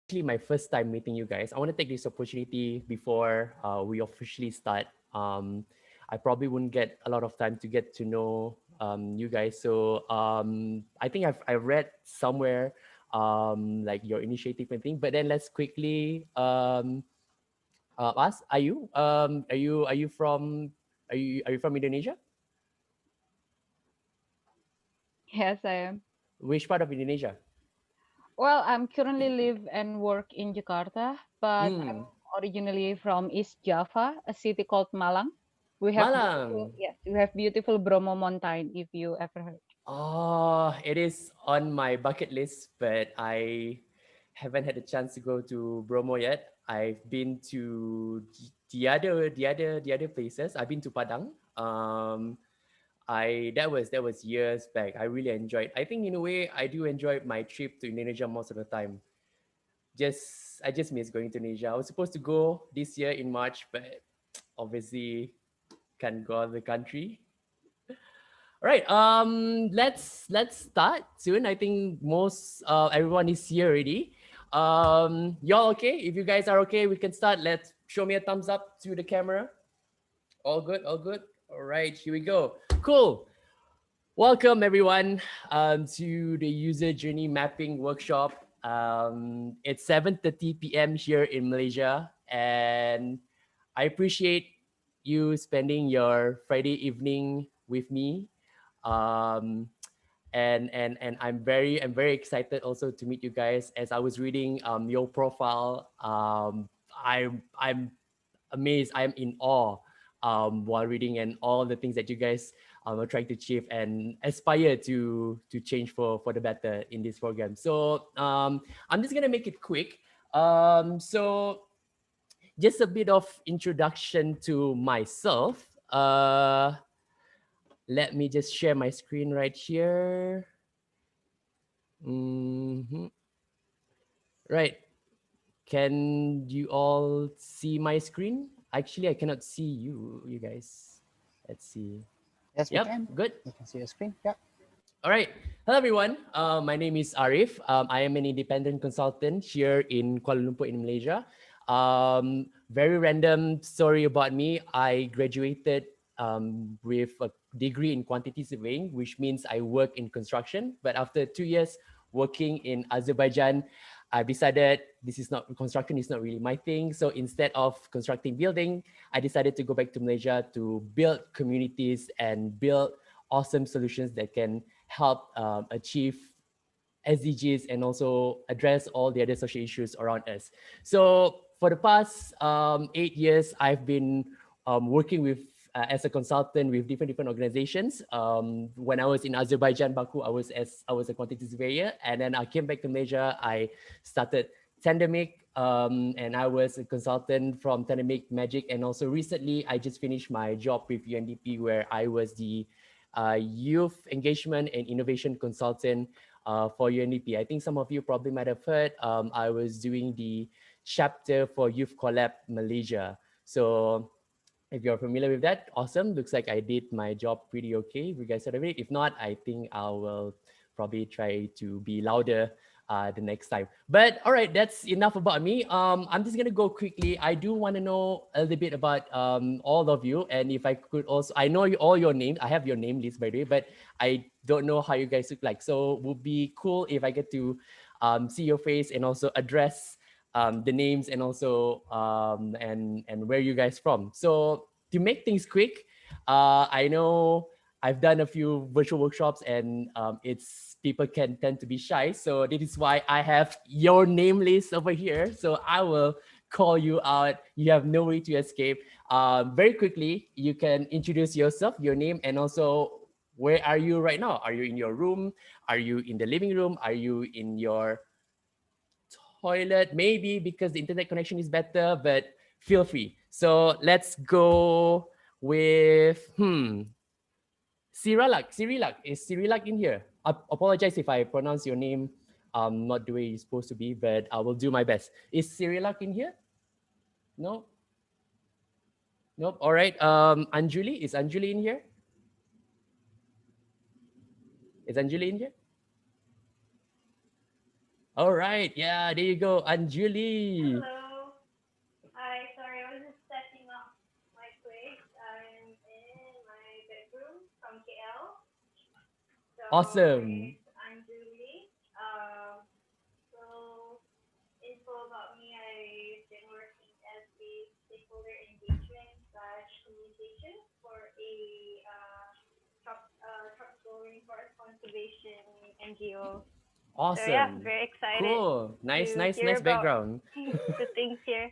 actually my first time meeting you guys. I want to take this opportunity before we officially start. I probably wouldn't get a lot of time to get to know you guys. So I think I read somewhere like your initiative and thing. But then let's quickly ask. Are you from Indonesia? Yes, I am. Which part of Indonesia? Well, I'm currently live and work in Jakarta, but I'm Hmm, originally from East Java, a city called Malang. Malang. We have beautiful Bromo Mountain, if you ever heard. Oh, it is on my bucket list, but I haven't had a chance to go to Bromo yet. I've been to the other places. I've been to Padang. I that was years back. I really enjoyed. I think in a way I do enjoy my trip to Indonesia most of the time. I just miss going to Indonesia. I was supposed to go this year in March, but obviously can't go out of the country. All right. Let's start soon. I think most everyone is here already. Y'all okay? If you guys are okay, we can start. Let's show me a thumbs up to the camera. All good. All good. All right. Here we go. Cool. Welcome everyone to the user journey mapping workshop. It's 7:30 p.m. here in Malaysia, and I appreciate you spending your Friday evening with me. Um, and I'm very excited also to meet you guys. As I was reading your profile, I'm amazed. I'm in awe while reading and all the things that you guys are trying to achieve and aspire to change for the better in this program. So I'm just gonna make it quick. So just a bit of introduction to myself. Let me just share my screen right here. Mhm. Right. Can you all see my screen? Actually, I cannot see you guys. Let's see. Yes, we Yep, can. good. You can see your screen. Yeah. All right. Hello, everyone. My name is Arif. I am an independent consultant here in Kuala Lumpur, in Malaysia. Very random story about me. I graduated with a degree in quantity surveying, which means I work in construction. But after 2 years working in Azerbaijan, I decided construction is not really my thing. So instead of constructing building, I decided to go back to Malaysia to build communities and build awesome solutions that can help achieve SDGs and also address all the other social issues around us. So for the past 8 years, I've been working with as a consultant with different organizations. When I was in Azerbaijan, Baku, I was a quantity surveyor, and then I came back to Malaysia. I started Tandemic, and I was a consultant from Tandemic Magic, and also recently I just finished my job with UNDP, where I was the youth engagement and innovation consultant for UNDP. I think some of you probably might have heard. I was doing the chapter for Youth Collab Malaysia. So if you're familiar with that, awesome. Looks like I did my job pretty okay. If you guys celebrate. If not, I think I will probably try to be louder the next time. But all right, that's enough about me. I'm just gonna go quickly. I do want to know a little bit about all of you, and if I could also, I know all your names. I have your name list by the way, but I don't know how you guys look like. So it would be cool if I get to see your face and also address the names and also and where you guys from. So to make things quick, I know I've done a few virtual workshops and it's people can tend to be shy. So this is why I have your name list over here. So I will call you out. You have no way to escape. Very quickly, you can introduce yourself, your name, and also where are you right now? Are you in your room? Are you in the living room? Are you in your toilet? Maybe because the internet connection is better, but feel free. So let's go with Cyrilak. Cyrilak. Is Cyrilak in here? I apologize if I pronounce your name not the way you're supposed to be, but I will do my best. Is Cyrilak in here? No? Nope. All right. Anjuli, is Anjuli in here? Is Anjuli in here? All right. Yeah, there you go. Anjuli. Hello. Hi. Sorry, I was just setting up my place. I'm in my bedroom from KL. So my name Awesome. is Anjuli. So info about me: I've been working as a stakeholder engagement slash communication for a tropical rainforest conservation NGO. So yeah, Awesome. very excited Cool. Nice, to nice, hear nice about background. the things here.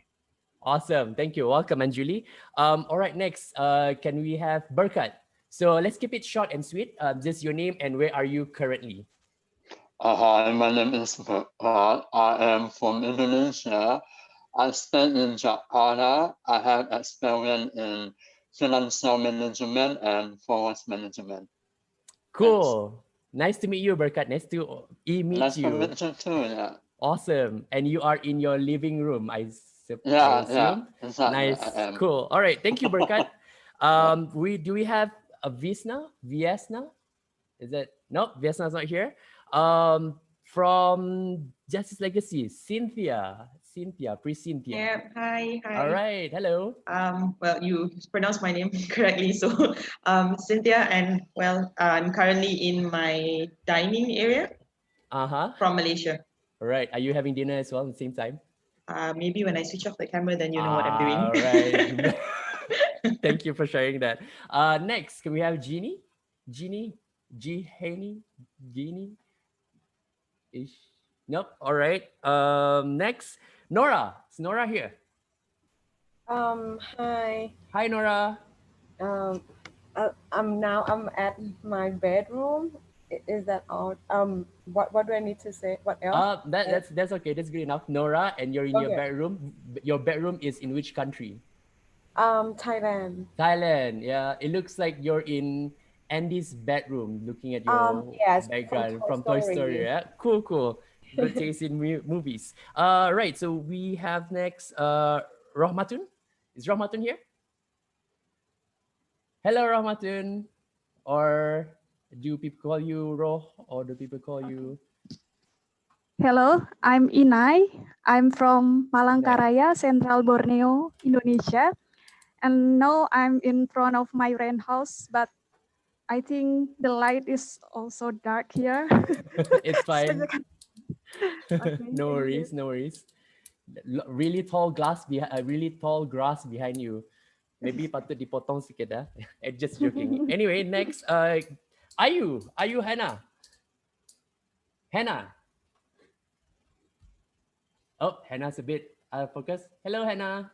Awesome. Thank you. Welcome, Anjuli. All right, next, can we have Berkat? So let's keep it short and sweet. Just your name and where are you currently? Hi, my name is Bharat. I am from Indonesia. I spent in Jakarta. I have experience in financial management and forest management. Thanks. Cool. Nice to meet you, Berkat. Nice to meet Nice to you. meet you too. Yeah, Awesome. And you are in your living room, I yeah, assume. exactly. I Nice. am. Cool. All right. Thank you, Berkat. Yeah. We have a Visna? Viesna? Is it no? Viesna's not here. From Justice Legacy, Cynthia. Pre Cynthia. Yeah, hi, All hi. right. Hello. Well, you pronounced my name correctly. So, Cynthia, and well, I'm currently in my dining area Uh-huh. from Malaysia. All right. Are you having dinner as well at the same time? Maybe when I switch off the camera, then you know what I'm doing. All right. Thank you for sharing that. Next, can we have Jeannie? Jeannie? Haney? Jeannie? Ish. Nope. All right. Next, Nora. Is Nora here? Hi. Hi, Nora. Um, I'm at my bedroom. Is that all? What do I need to say? What else? That's okay. That's good enough. Nora, and you're in your Okay. bedroom. Your bedroom is in which country? Thailand. Thailand. Yeah. It looks like you're in Andy's bedroom, looking at your Yes, from background Toy from Toy Story. Story. Yeah. Cool. Cool. Good taste in movies. Right. So we have next. Rahmatun. Is Rahmatun here? Hello, Rahmatun. Or do people call you Roh? Or do people call Okay. you Hello, I'm Inai. I'm from Inai? Palangkaraya, Central Borneo, Indonesia. And now I'm in front of my rent house, but I think the light is also dark here. It's So you fine. can, okay, No thank you. worries. No worries. Really tall glass behind, really tall grass behind you. Maybe patut dipotong sikit ah. Just joking. Anyway, next, Ayu Hannah. Hannah. Oh, Hannah's a bit out of focus. Hello, Hannah.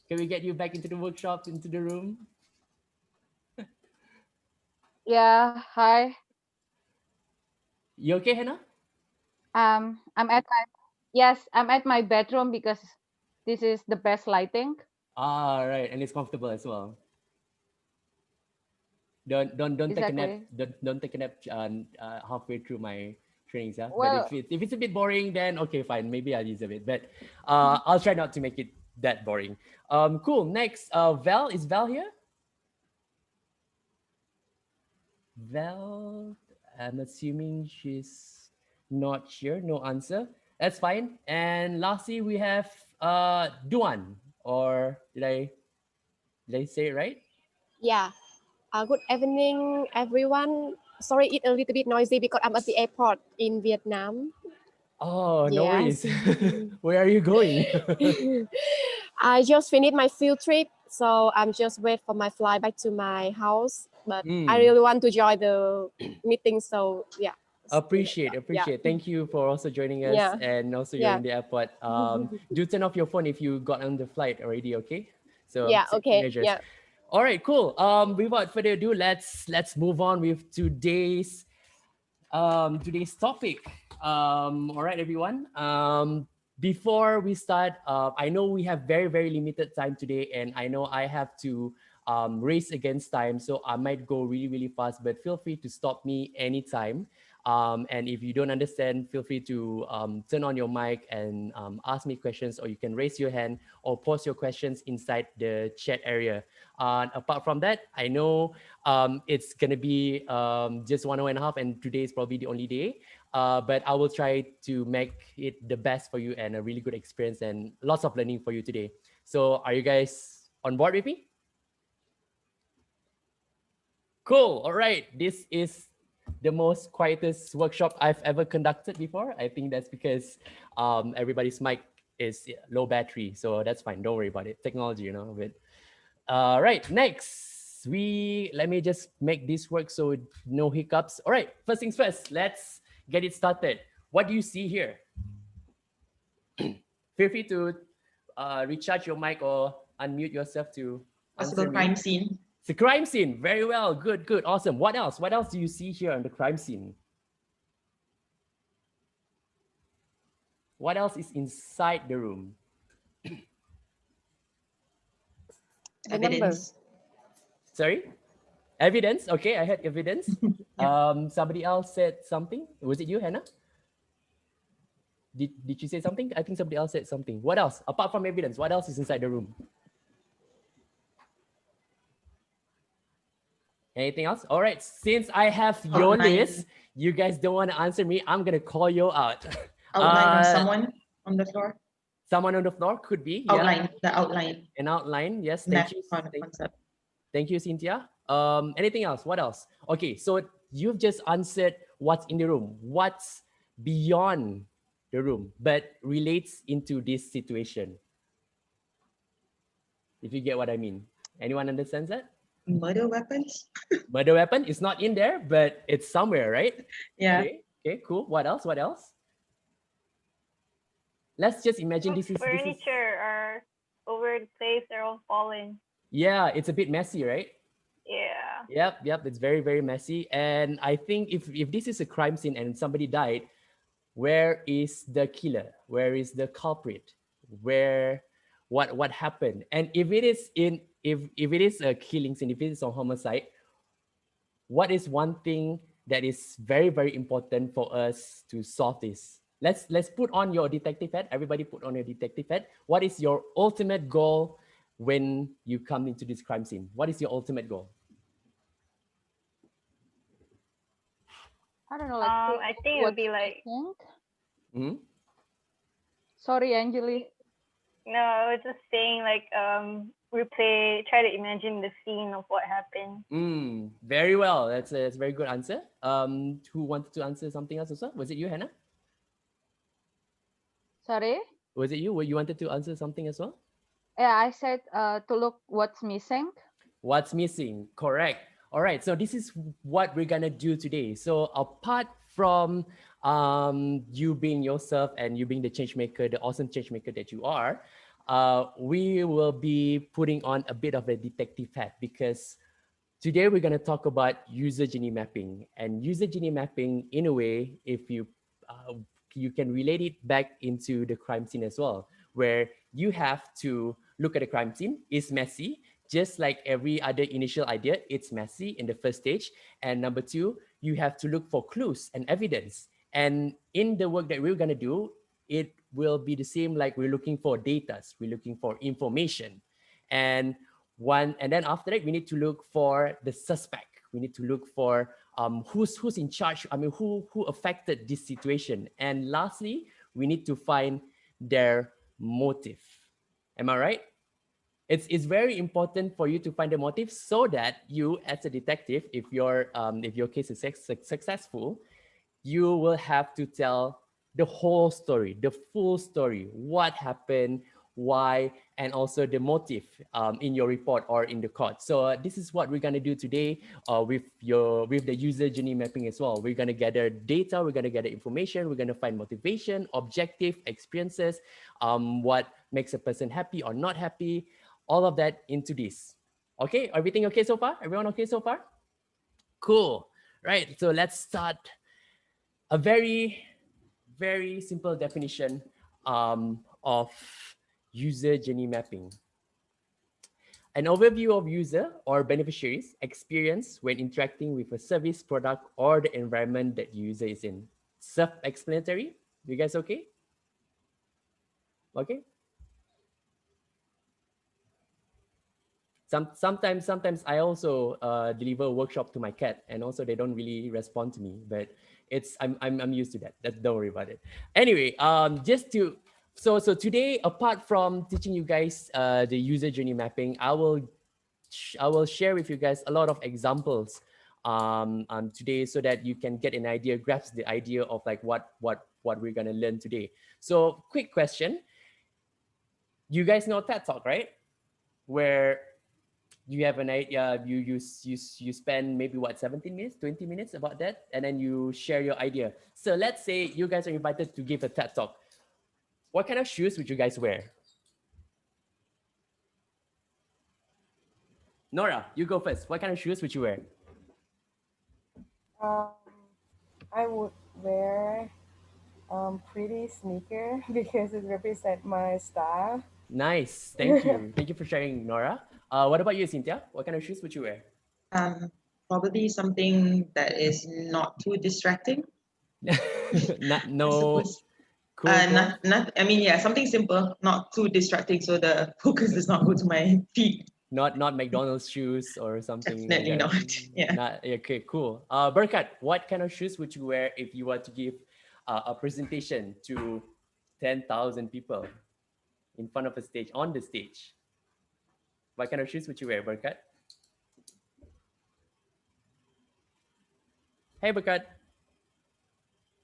Can we get you back into the workshop, into the room? Yeah, hi. You okay, Hannah? I'm at my yes, I'm at my bedroom because this is the best lighting. Ah, right, and it's comfortable as well. Don't take a nap. Exactly. Don't take a nap halfway through my trainings, yeah. But Well, if it's a bit boring, then okay, fine. Maybe I'll use a bit. But I'll try not to make it that boring. Cool. Next, Val, is Val here? Val, I'm assuming she's not here. No answer. That's fine. And lastly, we have Duan. Or did I say it right? Yeah. Good evening, everyone. Sorry, it's a little bit noisy because I'm at the airport in Vietnam. Oh, no Yes. worries. Where are you going? I just finished my field trip, so I'm just wait for my flight back to my house. But I Mm. really want to join the meeting, so yeah. Yeah. Appreciate. Thank you for also joining us, Yeah. and also you're Yeah. in the airport. Do turn off your phone if you got on the flight already. Okay, so Yeah. safety Okay. measures. Yeah. All right, cool. Without further ado, let's move on with today's topic. All right, everyone. Before we start, I know we have very limited time today, and I know I have to race against time, so I might go really fast. But feel free to stop me anytime. And if you don't understand, feel free to turn on your mic and ask me questions, or you can raise your hand or post your questions inside the chat area. Apart from that, I know it's gonna be just 1 hour and a half, and today is probably the only day. but I will try to make it the best for you and a really good experience and lots of learning for you today. So are you guys on board with me? Cool. All right. This is the most quietest workshop I've ever conducted before. I think that's because everybody's mic is low battery. So that's fine. Don't worry about it. Technology, you know. But right. Next, let me just make this work so no hiccups. All right. First things first. Let's get it started. What do you see here? Feel free to recharge your mic or unmute yourself to Possible answer me. crime scene. It's a crime scene. Very well. Good, good. Awesome. What else? What else do you see here on the crime scene? What else is inside the room? The number. Evidence. Sorry? Evidence. Okay, I had evidence. Somebody else said something. Was it you, Hannah? Did you say something? I think somebody else said something. What else? Apart from evidence, what else is inside the room? Anything else? All right. Since I have your Outline. list, you guys don't want to answer me. I'm gonna call you out. Outline of someone on the floor. Someone on the floor could be. Outline. Yeah. The outline. An outline. Yes. Thank Map you. concept. Thank you, Cynthia. Anything else? What else? Okay. So you've just answered what's in the room. What's beyond the room, but relates into this situation. If you get what I mean. Anyone understands that? Murder weapons. Murder weapon is not in there, but it's somewhere, right? Yeah. Okay, cool. What else? What else? Let's just imagine this is furniture are over the place, they're all falling. Yeah, it's a bit messy, right? Yeah. Yep. It's very, very messy. And I think if this is a crime scene and somebody died, where is the killer? Where is the culprit? What happened? And if it is if it is a killing scene, if it is a homicide, what is one thing that is very, very important for us to solve this? Let's put on your detective hat. Everybody put on your detective hat. What is your ultimate goal when you come into this crime scene? What is your ultimate goal? I don't know. Like I think it would be like. Mm-hmm. Sorry, Angeli. No, I was just saying like try to imagine the scene of what happened. Very well. That's a very good answer. Who wanted to answer something else also? Was it you, Hannah? Sorry? Was it you? You wanted to answer something as well? Yeah, I said to look what's missing. What's missing? Correct. All right. So this is what we're gonna do today. So apart from you being yourself and you being the change maker, the awesome change maker that you are, we will be putting on a bit of a detective hat because today we're gonna talk about user journey mapping. And user journey mapping, in a way, if you you can relate it back into the crime scene as well, where you have to look at the crime scene. It's messy, just like every other initial idea. It's messy in the first stage. And number two, you have to look for clues and evidence. And in the work that we're gonna do, it will be the same like we're looking for data, we're looking for information. And then after that, we need to look for the suspect. We need to look for who's in charge. I mean, who affected this situation. And lastly, we need to find their motive. Am I right? It's very important for you to find the motive so that you, as a detective, if your case is successful, you will have to tell the whole story, the full story, what happened, why, and also the motive in your report or in the court. So this is what we're gonna do today with the user journey mapping as well. We're gonna gather data, we're gonna gather information, we're gonna find motivation, objective, experiences, what makes a person happy or not happy, all of that into this. Okay, everything okay so far? Everyone okay so far? Cool. Right, so let's start. A very, very simple definition of user journey mapping. An overview of user or beneficiaries' experience when interacting with a service, product, or the environment that user is in. Self-explanatory? You guys okay? Okay. Sometimes I also deliver a workshop to my cat, and also they don't really respond to me. But I'm used to that. Don't worry about it. Anyway, just to so today, apart from teaching you guys the user journey mapping, I will share with you guys a lot of examples today, so that you can get an idea, grasp the idea of like what we're gonna learn today. So quick question: you guys know TED Talk, right? Where you have an idea, you spend maybe what, 17 minutes, 20 minutes about that, and then you share your idea. So let's say you guys are invited to give a TED Talk. What kind of shoes would you guys wear? Nora, you go first. What kind of shoes would you wear? I would wear pretty sneaker because it represents my style. Nice. Thank you. Thank you for sharing, Nora. What about you, Cynthia? What kind of shoes would you wear? Probably something that is not too distracting. No. Cool. I mean, yeah, something simple, not too distracting, so the focus does not go to my feet. Not McDonald's shoes or something. Definitely like that. not. Yeah. Okay, cool. Berkat, what kind of shoes would you wear if you were to give a presentation to 10,000 people in front of a stage, on the stage? What kind of shoes would you wear, Berkat? Hey, Berkat.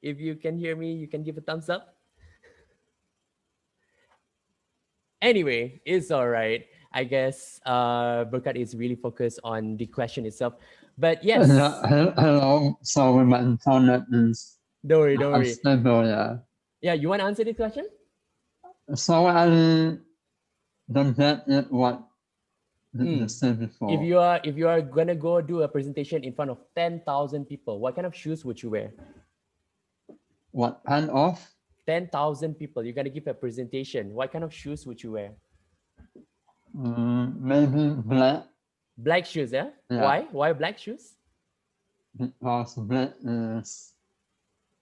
If you can hear me, you can give a thumbs up. Anyway, it's all right. I guess Berkat is really focused on the question itself. But yes. Hello. Sorry, my internet is Don't worry. unstable. Yeah. Yeah, you want to answer this question? So I don't get it what you said before. If you are gonna go do a presentation in front of 10,000 people, what kind of shoes would you wear? What kind of? 10,000 people. You're gonna give a presentation. What kind of shoes would you wear? Maybe black. Black shoes, yeah? Why? Why black shoes? Because black is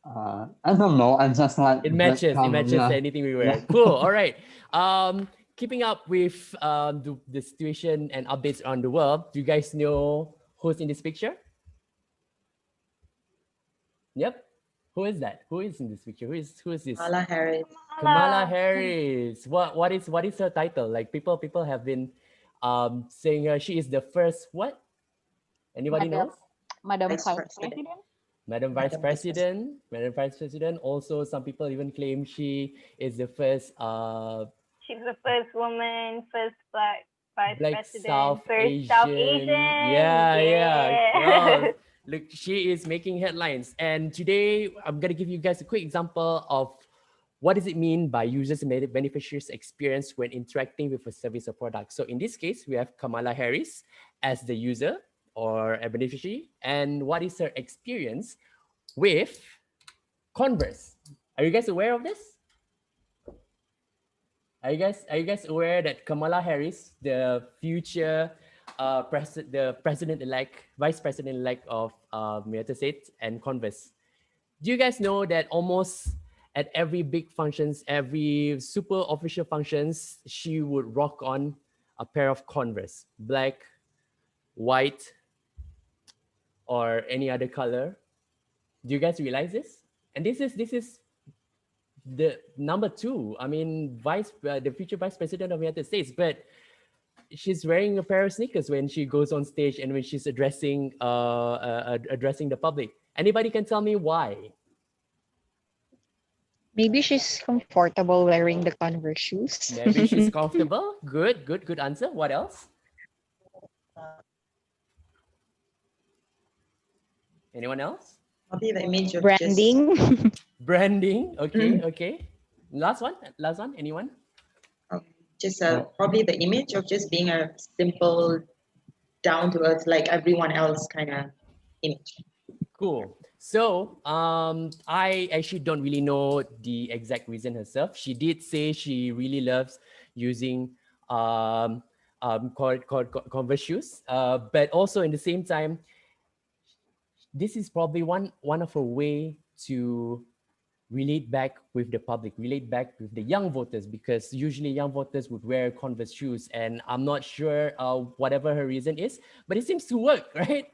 I don't know. I just like it matches. It matches anything we wear. Cool. All right. Keeping up with the situation and updates around the world. Do you guys know who's in this picture? Yep. Who is that? Who is in this picture? Who is this? Kamala Harris. Kamala Harris. What is her title? Like people have been saying her, she is the first what? Anybody knows? Madam Vice President. Madam Vice President. Madam Vice President. Also, some people even claim she is the first. She's the first woman, first black vice president, South first South Asian. Yeah. Wow. Look, she is making headlines. And today, I'm gonna give you guys a quick example of what does it mean by users and beneficiaries experience when interacting with a service or product. So in this case, we have Kamala Harris as the user or a beneficiary, and what is her experience with Converse? Are you guys aware of this? Are you guys aware that Kamala Harris, the future president-elect, vice president-elect of United States and Converse? Do you guys know that almost at every big functions, every super official functions, she would rock on a pair of Converse, black, white, or any other color? Do you guys realize this? And this is the number two. I mean, the future vice president of the United States, but she's wearing a pair of sneakers when she goes on stage and when she's addressing the public. Anybody can tell me why? Maybe she's comfortable wearing the Converse shoes. Maybe she's comfortable. Good answer. What else? Anyone else? Probably the image of branding. Branding. Okay. Last one. Anyone? Just probably the image of just being a simple, down to earth, like everyone else kind of image. Cool. So I actually don't really know the exact reason herself. She did say she really loves using Converse shoes, but also in the same time, this is probably one of her way to relate back with the public, relate back with the young voters, because usually young voters would wear Converse shoes, and I'm not sure whatever her reason is, but it seems to work, right?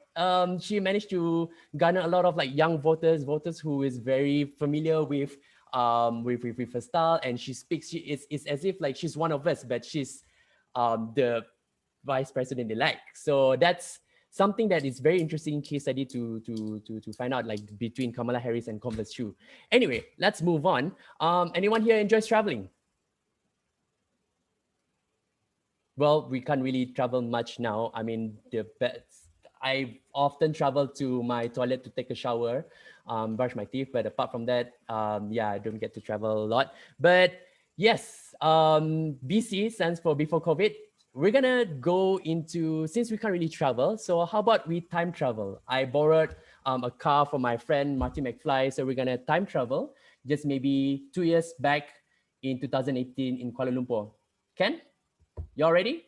She managed to garner a lot of like young voters who is very familiar with her style, and she speaks. It's as if like she's one of us, but she's the vice president elect. So that's something that is very interesting case study to find out, like between Kamala Harris and Converse shoe. Anyway, let's move on. Anyone here enjoys traveling? Well, we can't really travel much now. I mean, I often travel to my toilet to take a shower, brush my teeth, but apart from that, yeah, I don't get to travel a lot. But yes, BC stands for before COVID. We're gonna go into, since we can't really travel, so how about we time travel? I borrowed a car from my friend Marty McFly, so we're gonna time travel just maybe 2 years back in 2018 in Kuala Lumpur. Ken, y'all ready?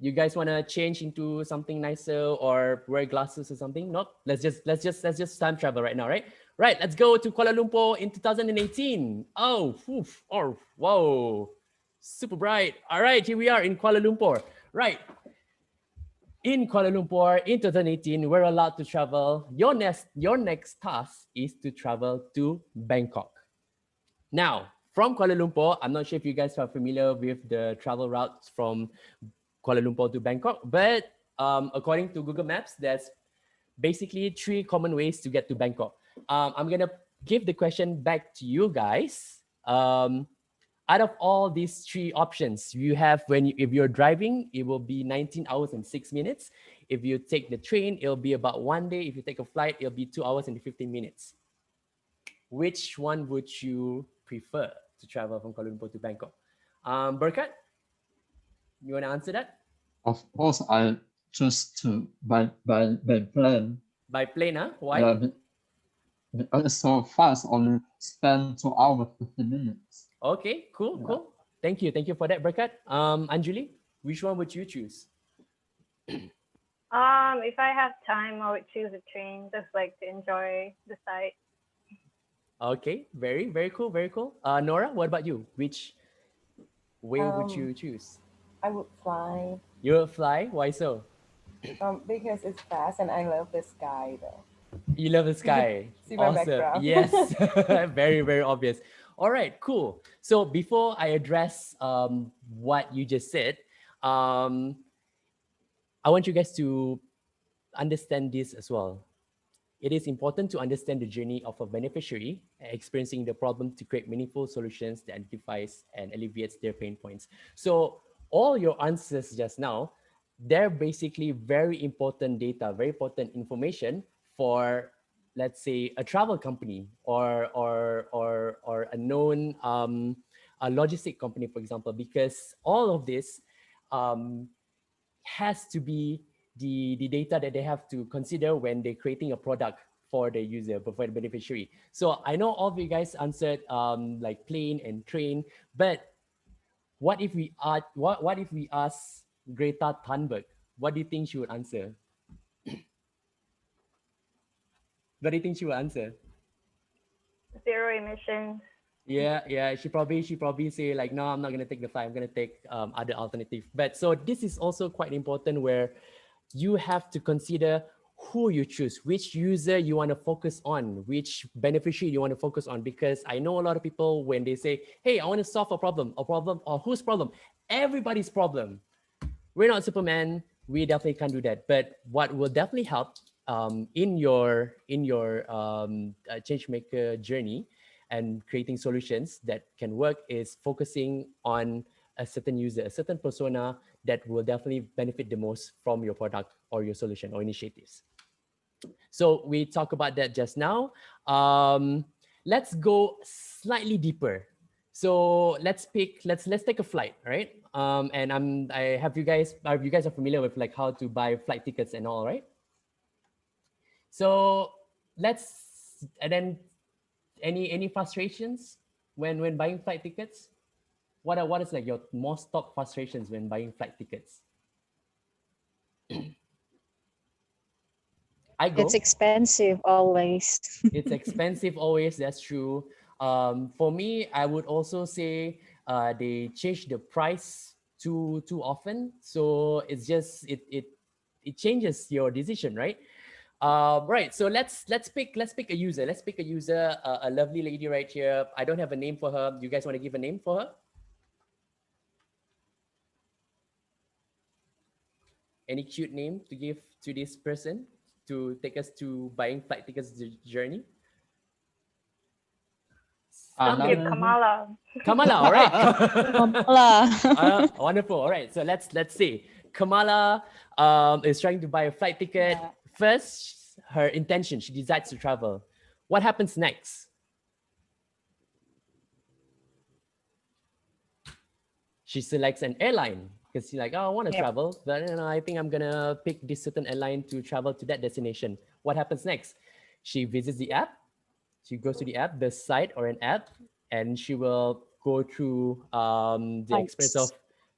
You guys want to change into something nicer or wear glasses or something? Nope. Let's just time travel right now, right? Right. Let's go to Kuala Lumpur in 2018. Oh, oof, oh, whoa, super bright. All right, here we are in Kuala Lumpur. Right. In Kuala Lumpur in 2018, we're allowed to travel. Your next task is to travel to Bangkok. Now, from Kuala Lumpur, I'm not sure if you guys are familiar with the travel routes from Kuala Lumpur to Bangkok, but according to Google Maps, there's basically 3 common ways to get to Bangkok. I'm gonna give the question back to you guys. Out of all these 3 options, you have if you're driving, it will be 19 hours and 6 minutes. If you take the train, it'll be about 1 day. If you take a flight, it'll be 2 hours and 15 minutes. Which one would you prefer to travel from Kuala Lumpur to Bangkok? Berkat, you want to answer that? Of course, I choose to by plane. By plane, huh? Why? Yeah, because it's so fast. Only spend 2 hours 50 minutes. Okay, cool, Yeah. cool. Thank you for that, Berkat. Anjali, which one would you choose? If I have time, I would choose a train, just like to enjoy the sight. Okay, very, very cool, very cool. Nora, what about you? Which way would you choose? I would fly. You would fly? Why so? Because it's fast and I love the sky though. You love the sky. See my Awesome. background. Yes, very, very obvious. All right, cool. So before I address what you just said, I want you guys to understand this as well. It is important to understand the journey of a beneficiary experiencing the problem to create meaningful solutions that identifies and alleviates their pain points. So all your answers just now, they're basically very important data, very important information for, let's say, a travel company or a known a logistic company, for example, because all of this has to be the data that they have to consider when they're creating a product for the user, but for the beneficiary. So I know all of you guys answered like plane and train, but what if we ask Greta Thunberg? What do you think she would answer? What do you think she would answer? Zero emissions. Yeah. She probably say like, no, I'm not gonna take the flight. I'm gonna take other alternative. But so this is also quite important, where you have to consider who you choose, which user you want to focus on, which beneficiary you want to focus on. Because I know a lot of people, when they say, hey, I want to solve a problem, or whose problem? Everybody's problem. We're not Superman. We definitely can't do that. But what will definitely help in your change maker journey and creating solutions that can work is focusing on a certain user, a certain persona that will definitely benefit the most from your product or your solution or initiatives. So we talked about that just now. Let's go slightly deeper. So let's take a flight, right? And I have you guys are familiar with like how to buy flight tickets and all, right? So and then any frustrations when buying flight tickets? What is like your most top frustrations when buying flight tickets? It's expensive always. It's expensive always. That's true. For me, I would also say they change the price too often. So it's just it changes your decision, right? Right. So let's pick a user. Let's pick a user, a lovely lady right here. I don't have a name for her. You guys want to give a name for her? Any cute name to give to this person to take us to buying flight tickets journey? Let's give Kamala. Kamala, all right. Kamala. Wonderful. All right. So let's see. Kamala is trying to buy a flight ticket. Yeah. First, her intention, she decides to travel. What happens next? She selects an airline because she's like, oh, I want to travel, but I think I'm gonna pick this certain airline to travel to that destination. What happens next? She visits the app. She goes to the app, the site or an app, and she will go through the experience of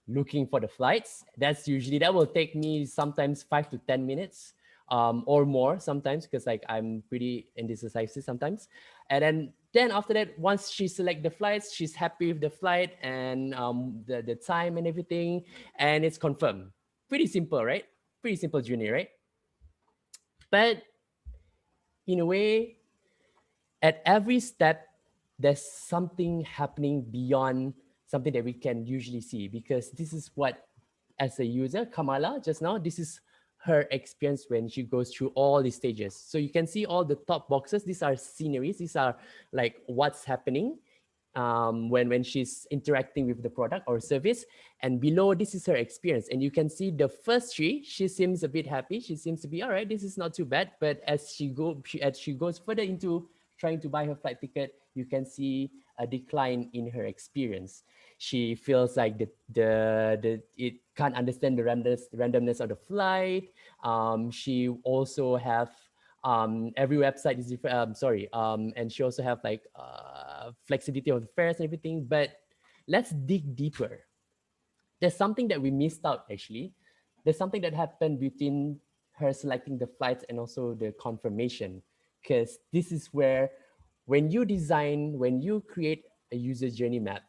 looking for the flights. That will take me sometimes 5 to 10 minutes or more sometimes because like I'm pretty indecisive sometimes. And then after that, once she select the flights, she's happy with the flight and the time and everything, and it's confirmed. Pretty simple, right? Pretty simple journey, right? But in a way, at every step, there's something happening beyond something that we can usually see because this is what, as a user, Kamala just now, this is her experience when she goes through all these stages. So you can see all the top boxes. These are sceneries. These are like what's happening when she's interacting with the product or service. And below, this is her experience. And you can see the first three, she seems a bit happy. She seems to be, all right, this is not too bad. But as she goes further into trying to buy her flight ticket, you can see a decline in her experience. She feels like it can't understand the randomness of the flight. She also have every website is different. And she also have like flexibility of the fares and everything. But let's dig deeper. There's something that we missed out actually. There's something that happened between her selecting the flights and also the confirmation, because this is where when you create a user journey map,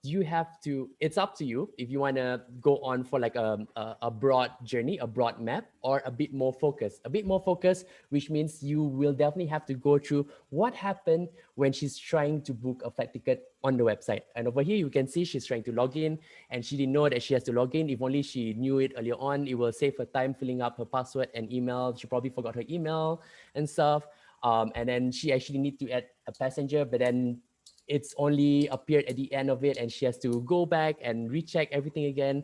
you have to, it's up to you if you want to go on for like a broad journey, a broad map, or a bit more focused, which means you will definitely have to go through what happened when she's trying to book a flight ticket on the website. And over here, you can see she's trying to log in and she didn't know that she has to log in. If only she knew it earlier on, it will save her time filling up her password and email. She probably forgot her email and stuff. And then she actually need to add a passenger, but then it's only appeared at the end of it and she has to go back and recheck everything again.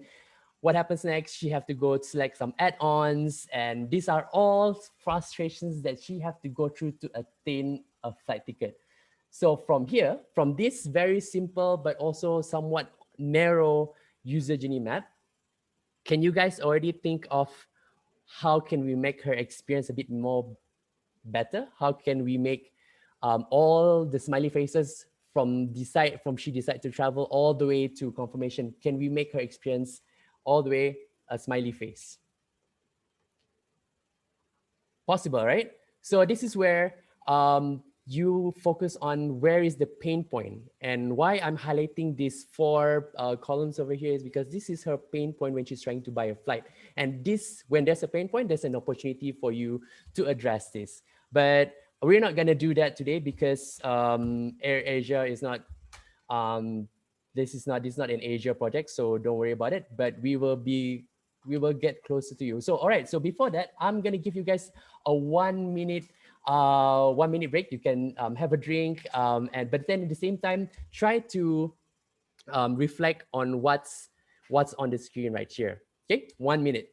What happens next? She have to go select some add-ons, and these are all frustrations that she have to go through to attain a flight ticket. So from here, from this very simple but also somewhat narrow user journey map, can you guys already think of how can we make her experience a bit more better? How can we make all the smiley faces from she decide to travel all the way to confirmation? Can we make her experience all the way a smiley face? Possible, right? So this is where you focus on where is the pain point, and why I'm highlighting these four columns over here is because this is her pain point when she's trying to buy a flight. And this, when there's a pain point, there's an opportunity for you to address this. But we're not going to do that today because AirAsia is not, this is not an Asia project, so don't worry about it. But we will get closer to you. So, all right. So before that, I'm going to give you guys a 1 minute break. You can have a drink, but then at the same time, try to reflect on what's on the screen right here. Okay, 1 minute.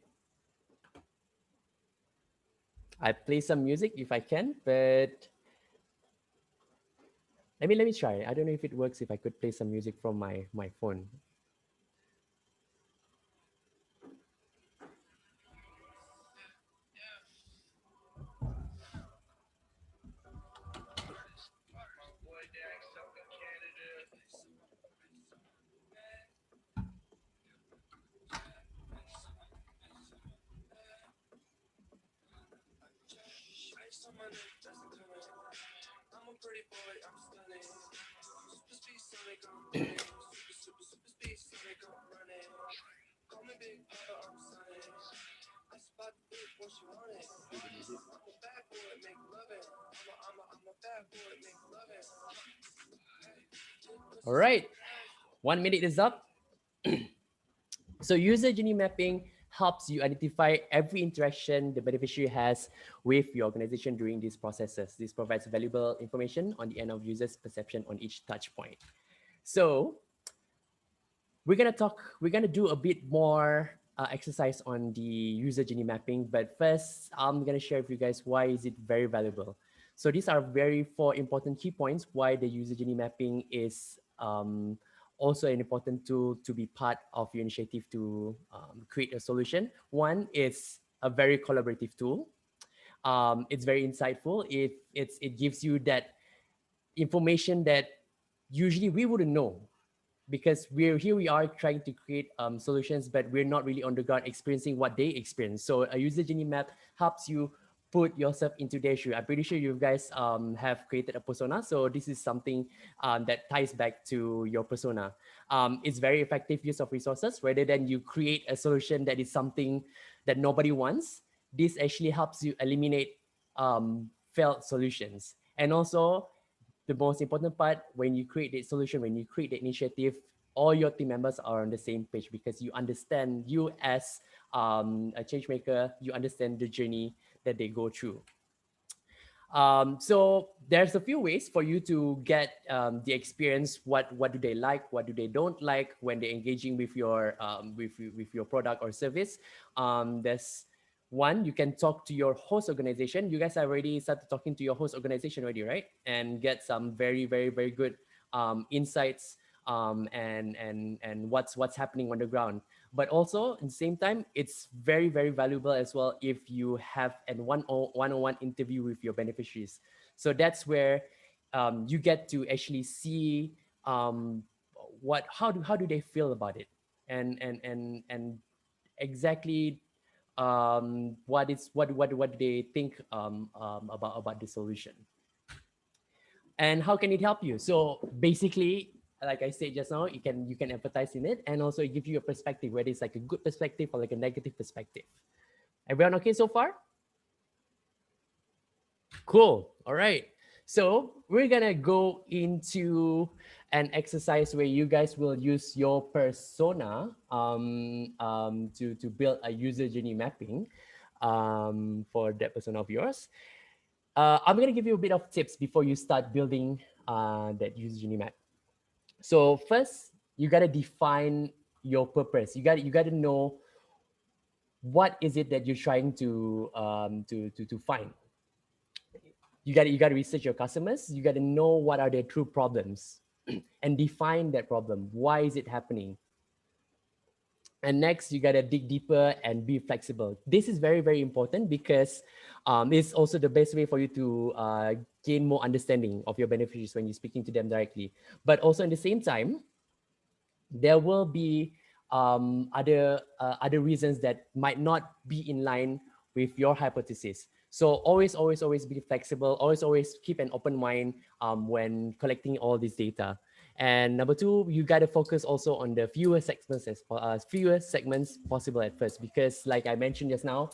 I play some music if I can, but let me try. I don't know if it works if I could play some music from my phone. All right, 1 minute is up. So user journey mapping helps you identify every interaction the beneficiary has with your organization during these processes. This provides valuable information on the end of users' perception on each touch point. So we're gonna do a bit more exercise on the user journey mapping, but first I'm gonna share with you guys why is it very valuable. So these are very four important key points why the user journey mapping is also an important tool to be part of your initiative to create a solution. One is a very collaborative tool. It's very insightful. It gives you that information that usually we wouldn't know, because we are trying to create solutions, but we're not really on the ground experiencing what they experience. So a user journey map helps you put yourself into their shoe. I'm pretty sure you guys have created a persona, so this is something that ties back to your persona. It's very effective use of resources rather than you create a solution that is something that nobody wants. This actually helps you eliminate failed solutions. And also the most important part, when you create the solution, when you create the initiative, all your team members are on the same page, because you understand, you as a change maker, you understand the journey that they go through. So there's a few ways for you to get the experience. What do they like? What do they don't like when they're engaging with your product or service? There's one, you can talk to your host organization. You guys already started talking to your host organization already, right? And get some very, very, very good insights and what's happening on the ground. But also at the same time, it's very, very valuable as well if you have a one-on-one interview with your beneficiaries. So that's where you get to actually see how do they feel about it, and exactly what do they think about the solution, and how can it help you. So basically, like I said just now, you can empathize in it, and also it gives you a perspective, whether it's like a good perspective or like a negative perspective. Everyone okay so far? Cool. All right. So we're gonna go into an exercise where you guys will use your persona to build a user journey mapping for that persona of yours. I'm gonna give you a bit of tips before you start building that user journey map. So first, you gotta define your purpose. You gotta know what is it that you're trying to find. You gotta research your customers. You gotta know what are their true problems and define that problem. Why is it happening? And next, you gotta dig deeper and be flexible. This is very, very important, because it's also the best way for you to gain more understanding of your beneficiaries when you're speaking to them directly. But also at the same time, there will be other reasons that might not be in line with your hypothesis. So always be flexible. Always keep an open mind when collecting all this data. And number two, you got to focus also on the fewer segments possible at first, because like I mentioned just now,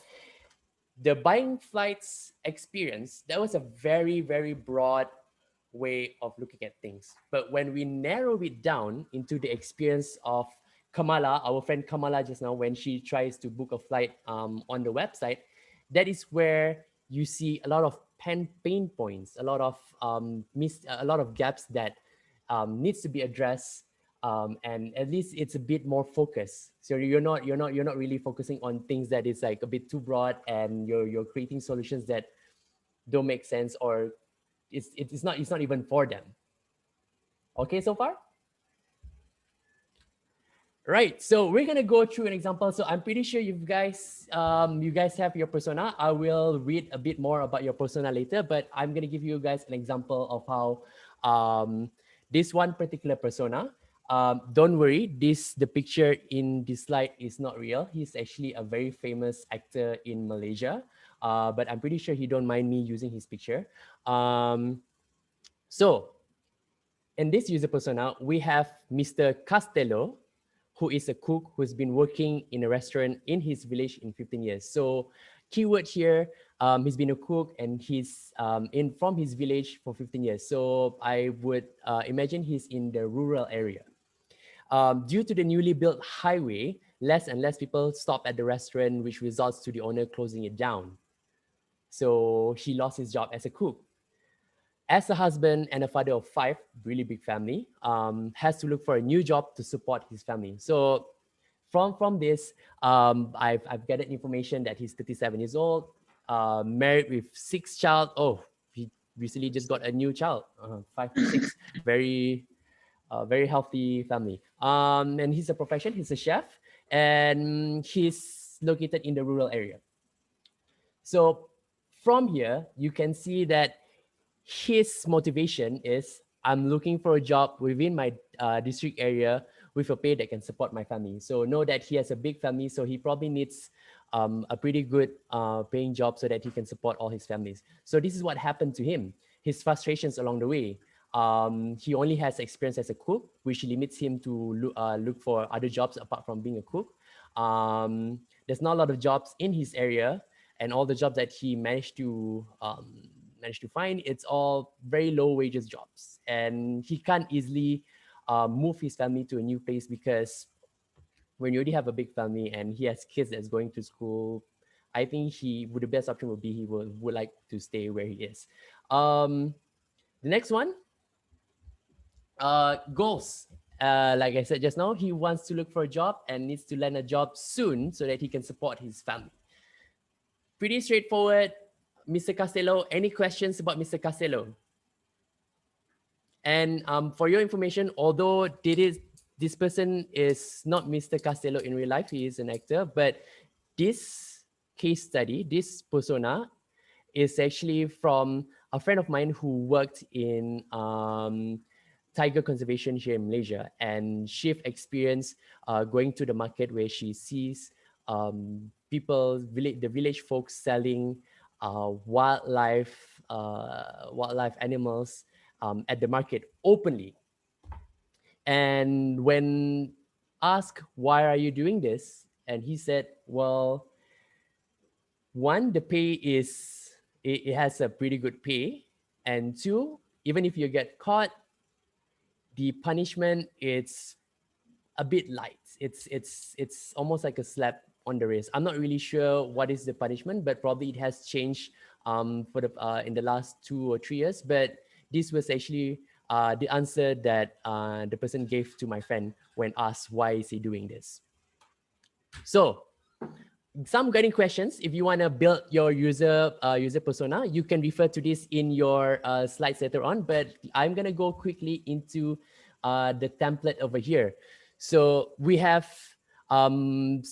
the buying flights experience, that was a very, very broad way of looking at things. But when we narrow it down into the experience of Kamala, our friend Kamala just now, when she tries to book a flight on the website, that is where you see a lot of pain points, a lot of a lot of gaps that needs to be addressed, and at least it's a bit more focused. So you're not really focusing on things that is like a bit too broad, and you're creating solutions that don't make sense, or it's not even for them. Okay, so far? Right, so we're gonna go through an example. So I'm pretty sure you guys have your persona. I will read a bit more about your persona later, but I'm gonna give you guys an example of how this one particular persona. Don't worry, the picture in this slide is not real. He's actually a very famous actor in Malaysia, but I'm pretty sure he don't mind me using his picture. So in this user persona, we have Mr. Castello, who is a cook who's been working in a restaurant in his village in 15 years. So keyword here, he's been a cook and he's from his village for 15 years. So I would imagine he's in the rural area. Due to the newly built highway, less and less people stop at the restaurant, which results to the owner closing it down. So he lost his job as a cook. As a husband and a father of 5, really big family, has to look for a new job to support his family. So from this, I've gathered information that he's 37 years old, married with 6 child. Oh, he recently just got a new child, 5 to 6, very healthy family. And he's a profession, he's a chef, and he's located in the rural area. So from here, you can see that his motivation is, I'm looking for a job within my district area with a pay that can support my family. So know that he has a big family, so he probably needs a pretty good paying job so that he can support all his families. So this is what happened to him. His frustrations along the way. He only has experience as a cook, which limits him to look for other jobs apart from being a cook. There's not a lot of jobs in his area, and all the jobs that he managed to find, it's all very low wages jobs, and he can't easily move his family to a new place, because when you already have a big family and he has kids that's going to school, I think the best option would be he would like to stay where he is. The next one, goals. Like I said just now, he wants to look for a job and needs to land a job soon so that he can support his family. Pretty straightforward. Mr. Castello, any questions about Mr. Castello? And for your information, although this person is not Mr. Castello in real life, he is an actor, but this case study, this persona, is actually from a friend of mine who worked in tiger conservation here in Malaysia, and she experienced going to the market where she sees the village folks selling wildlife animals at the market openly. And when asked, why are you doing this? And he said, well, one, the pay is, it has a pretty good pay. And 2, even if you get caught, the punishment, it's a bit light. It's almost like a slap on the wrist. I'm not really sure what is the punishment, but probably it has changed in the last 2 or 3 years. But this was actually the answer that the person gave to my friend when asked why is he doing this. So some guiding questions. If you want to build your user persona, you can refer to this in your slides later on, but I'm going to go quickly into the template over here. So we have, pardon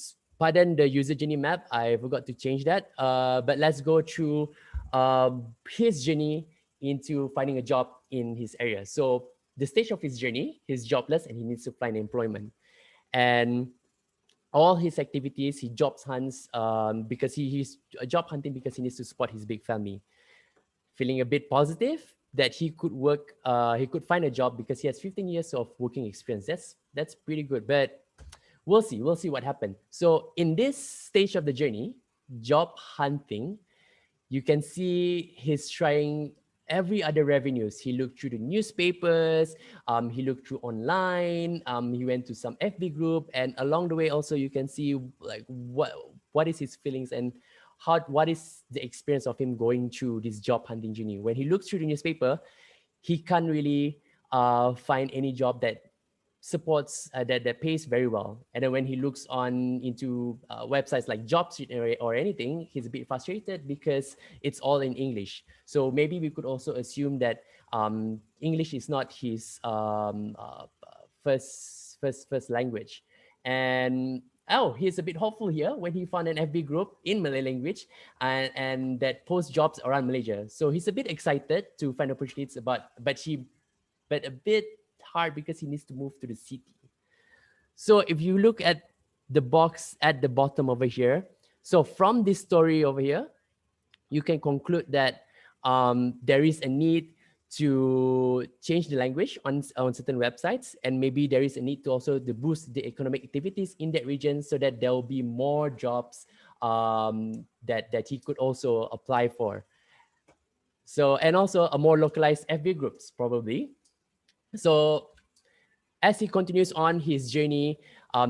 the user journey map, I forgot to change that, but let's go through his journey into finding a job in his area. So the stage of his journey, he's jobless and he needs to find employment. And all his activities, he job hunts because he's job hunting because he needs to support his big family. Feeling a bit positive that he could work, he could find a job because he has 15 years of working experience. That's pretty good, but we'll see what happens. So in this stage of the journey, job hunting, you can see he's trying every other revenues. He looked through the newspapers, he looked through online, he went to some FB group, and along the way also you can see like what is his feelings and what is the experience of him going through this job hunting journey. When he looks through the newspaper, he can't really find any job that supports that pays very well. And then when he looks into websites like JobStreet or anything, he's a bit frustrated because it's all in English. So maybe we could also assume that English is not his first language. And he's a bit hopeful here when he found an FB group in Malay language and that posts jobs around Malaysia. So he's a bit excited to find opportunities but a bit hard because he needs to move to the city. So if you look at the box at the bottom over here, so from this story over here, you can conclude that there is a need to change the language on certain websites, and maybe there is a need to also to boost the economic activities in that region so that there will be more jobs that he could also apply for. So, and also a more localized FB groups probably. So as he continues on his journey,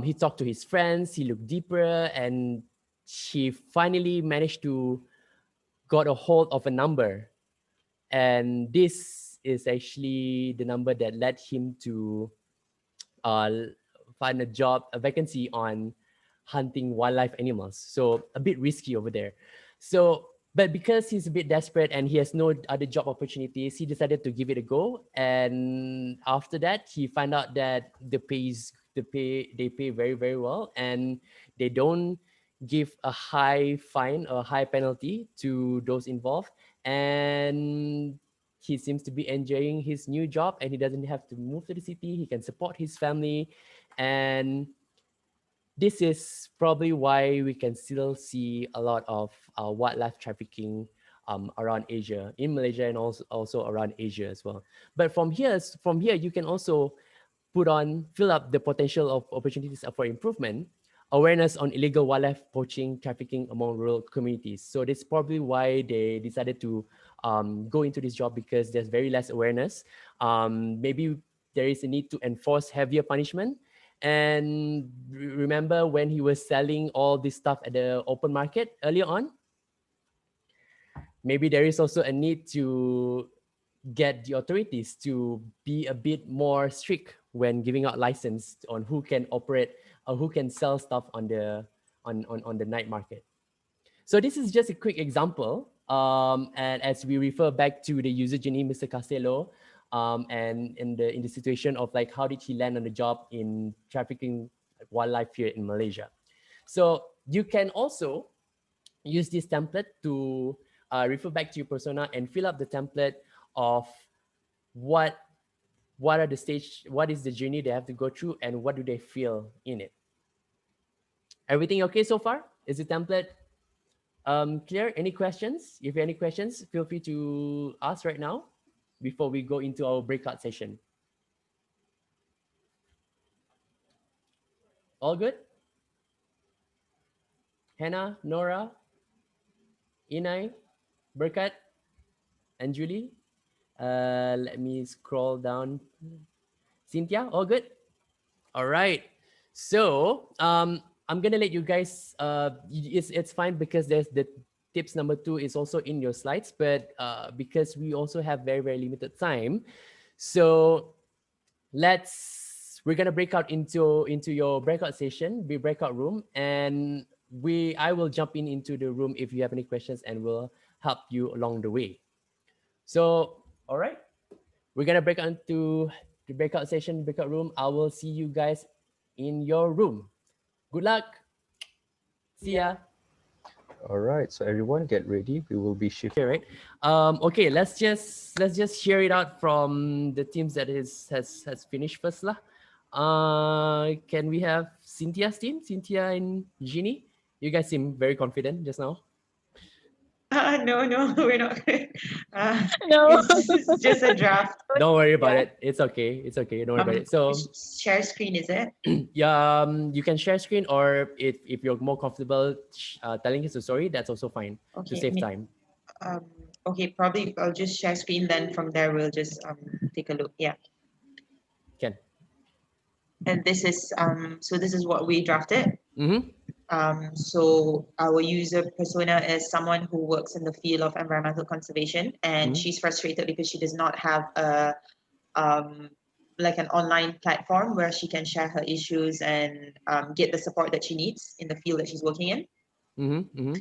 he talked to his friends, he looked deeper, and he finally managed to got a hold of a number. And this is actually the number that led him to find a job, a vacancy on hunting wildlife animals. So a bit risky over there. So, but because he's a bit desperate and he has no other job opportunities, he decided to give it a go. And after that, he found out that they pay very, very well, and they don't give a high fine or high penalty to those involved. And he seems to be enjoying his new job, and he doesn't have to move to the city. He can support his family. And this is probably why we can still see a lot of wildlife trafficking around Asia, in Malaysia, and also around Asia as well. But from here, you can also fill up the potential of opportunities for improvement, awareness on illegal wildlife poaching, trafficking among rural communities. So that's probably why they decided to go into this job, because there's very less awareness. Maybe there is a need to enforce heavier punishment. And remember when he was selling all this stuff at the open market earlier on? Maybe there is also a need to get the authorities to be a bit more strict when giving out license on who can operate or who can sell stuff on the night market. So this is just a quick example. And as we refer back to the user journey, Mr. Castello, and in the situation of like, how did he land on the job in trafficking wildlife here in Malaysia? So you can also use this template to refer back to your persona and fill up the template of what is the journey they have to go through, and what do they feel in it. Everything okay so far? Is the template clear? Any questions? If you have any questions, feel free to ask right now before we go into our breakout session. All good? Hannah, Nora, Inai, Berkat, and Julie? Let me scroll down. Cynthia, all good? All right. So I'm gonna let you guys. It's fine because there's the tips number 2 is also in your slides, but because we also have very, very limited time, so we're gonna break out into your breakout session, the breakout room, and I will jump into the room if you have any questions, and we'll help you along the way. So, all right, we're gonna break out into the breakout session, breakout room. I will see you guys in your room. Good luck. See ya. All right, so everyone get ready. We will be shifting. Okay, right. Okay, let's just hear it out from the teams that has finished first lah. Can we have Cynthia's team? Cynthia and Jeannie? You guys seem very confident just now. No, we're not. No. It's just a draft. Don't worry about it. It's okay. It's okay. Don't worry about it. So share screen, is it? yeah, you can share screen, or if you're more comfortable telling us a story, that's also fine to save time. Okay, probably I'll just share screen. Then from there we'll just take a look. Yeah. Can. And this is so this is what we drafted. Mm-hmm. So our user persona is someone who works in the field of environmental conservation, and she's frustrated because she does not have a like an online platform where she can share her issues and get the support that she needs in the field that she's working in. Mm-hmm.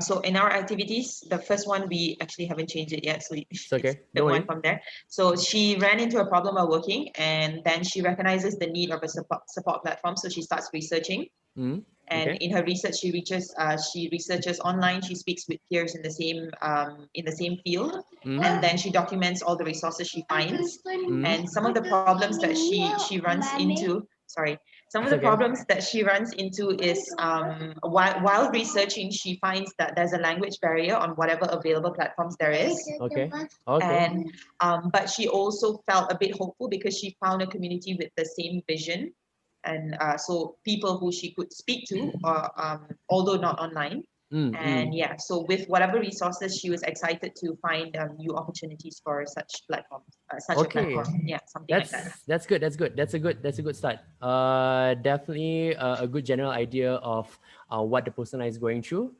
So in our activities, the first one, we actually haven't changed it yet. So it's okay. The one from there. So she ran into a problem while working, and then she recognizes the need of a support platform. So she starts researching. Mm-hmm. And in her research, she researches online. She speaks with peers in the same field, and then she documents all the resources she finds. And some of the problems that she runs into. sorry, some of It's the okay. problems that she runs into is while researching, she finds that there's a language barrier on whatever available platforms there is. Okay. Okay. And but she also felt a bit hopeful because she found a community with the same vision, and so people who she could speak to, although not online. And yeah, so with whatever resources, she was excited to find new opportunities for such platforms, such a Okay. platform. Yeah, something like that. That's good. That's good. That's a good start. Definitely a good general idea of what the persona is going through.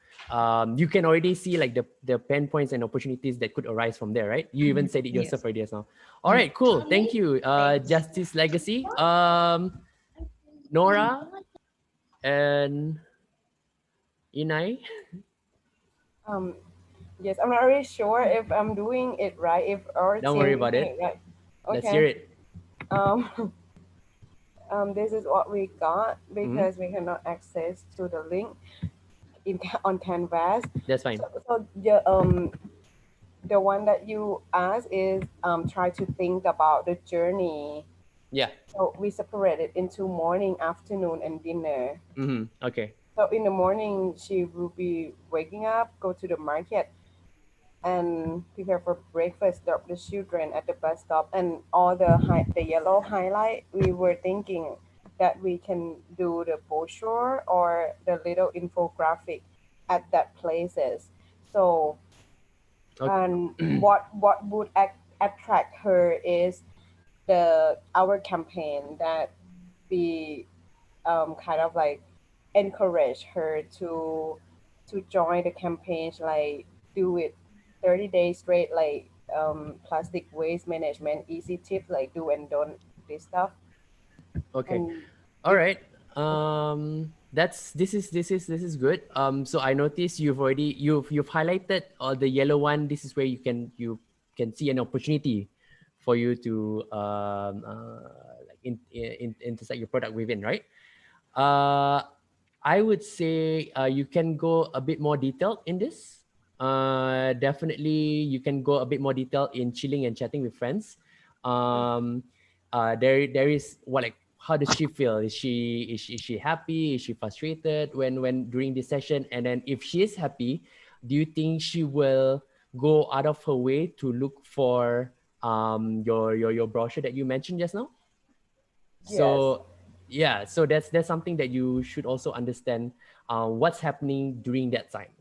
You can already see like the pain points and opportunities that could arise from there, right? You even said it yourself Yes. already as now. All right, cool. Thank you. Thanks. Justice Legacy. Nora and Inai. Um, yes, I'm not really sure if I'm doing it right, if our Don't team worry is about doing it. it right. Let's hear Okay. it. Um, this is what we got Mhm. because we cannot access to the link on Canvas. That's fine. So the one that you asked is try to think about the journey. Yeah. So we separate it into morning, afternoon, and dinner. Okay. So in the morning, she will be waking up, go to the market, and prepare for breakfast, drop the children at the bus stop, and all the yellow highlight. We were thinking that we can do the brochure or the little infographic at that places. So and what would attract her is our campaign that we kind of like encourage her to join the campaigns, like do it 30 days straight, like plastic waste management easy tips, like do and don't this stuff. Okay. And All right. This is good. So I noticed you've highlighted the yellow one. This is where you can see an opportunity for you to like intersect your product within, right? Uh, I would say you can go a bit more detailed in this. Definitely, you can go a bit more detailed in chilling and chatting with friends. Um, there is what, like, how does she feel? Is she happy? Is she frustrated when during this session? And then if she is happy, do you think she will go out of her way to look for your brochure that you mentioned just now? yes, So yeah, so that's something that you should also understand what's happening during that time.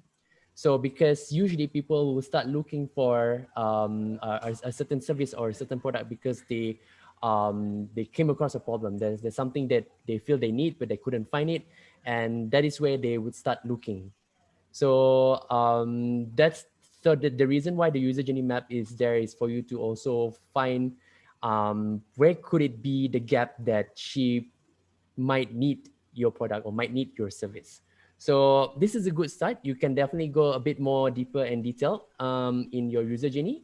So because usually people will start looking for a certain service or a certain product because they came across a problem. There's something that they feel they need but they couldn't find it, and that is where they would start looking. So that's so the reason why the user journey map is there is for you to also find where could it be the gap that she might need your product or might need your service. So this is a good start. You can definitely go a bit more deeper and detailed in your user journey.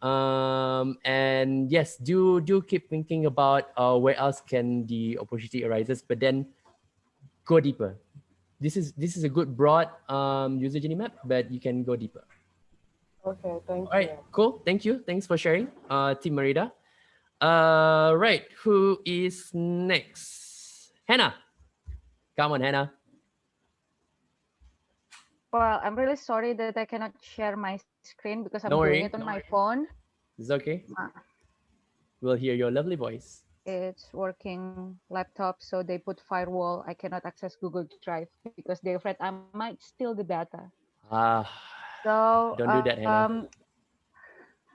And yes, do keep thinking about where else can the opportunity arises, but then go deeper. This is a good broad user journey map, but you can go deeper. okay, thank All right, you. cool. Thank you. Thanks for sharing, Team Marida. Right, who is next? Hannah. Come on, Hannah. Well, I'm really sorry that I cannot share my screen because I'm Don't doing it on worry. my phone. It's okay. Uh, We'll hear your lovely voice. It's working laptop, so they put firewall. I cannot access Google Drive because they're afraid I might steal the data. Ah, So don't do that, Hannah.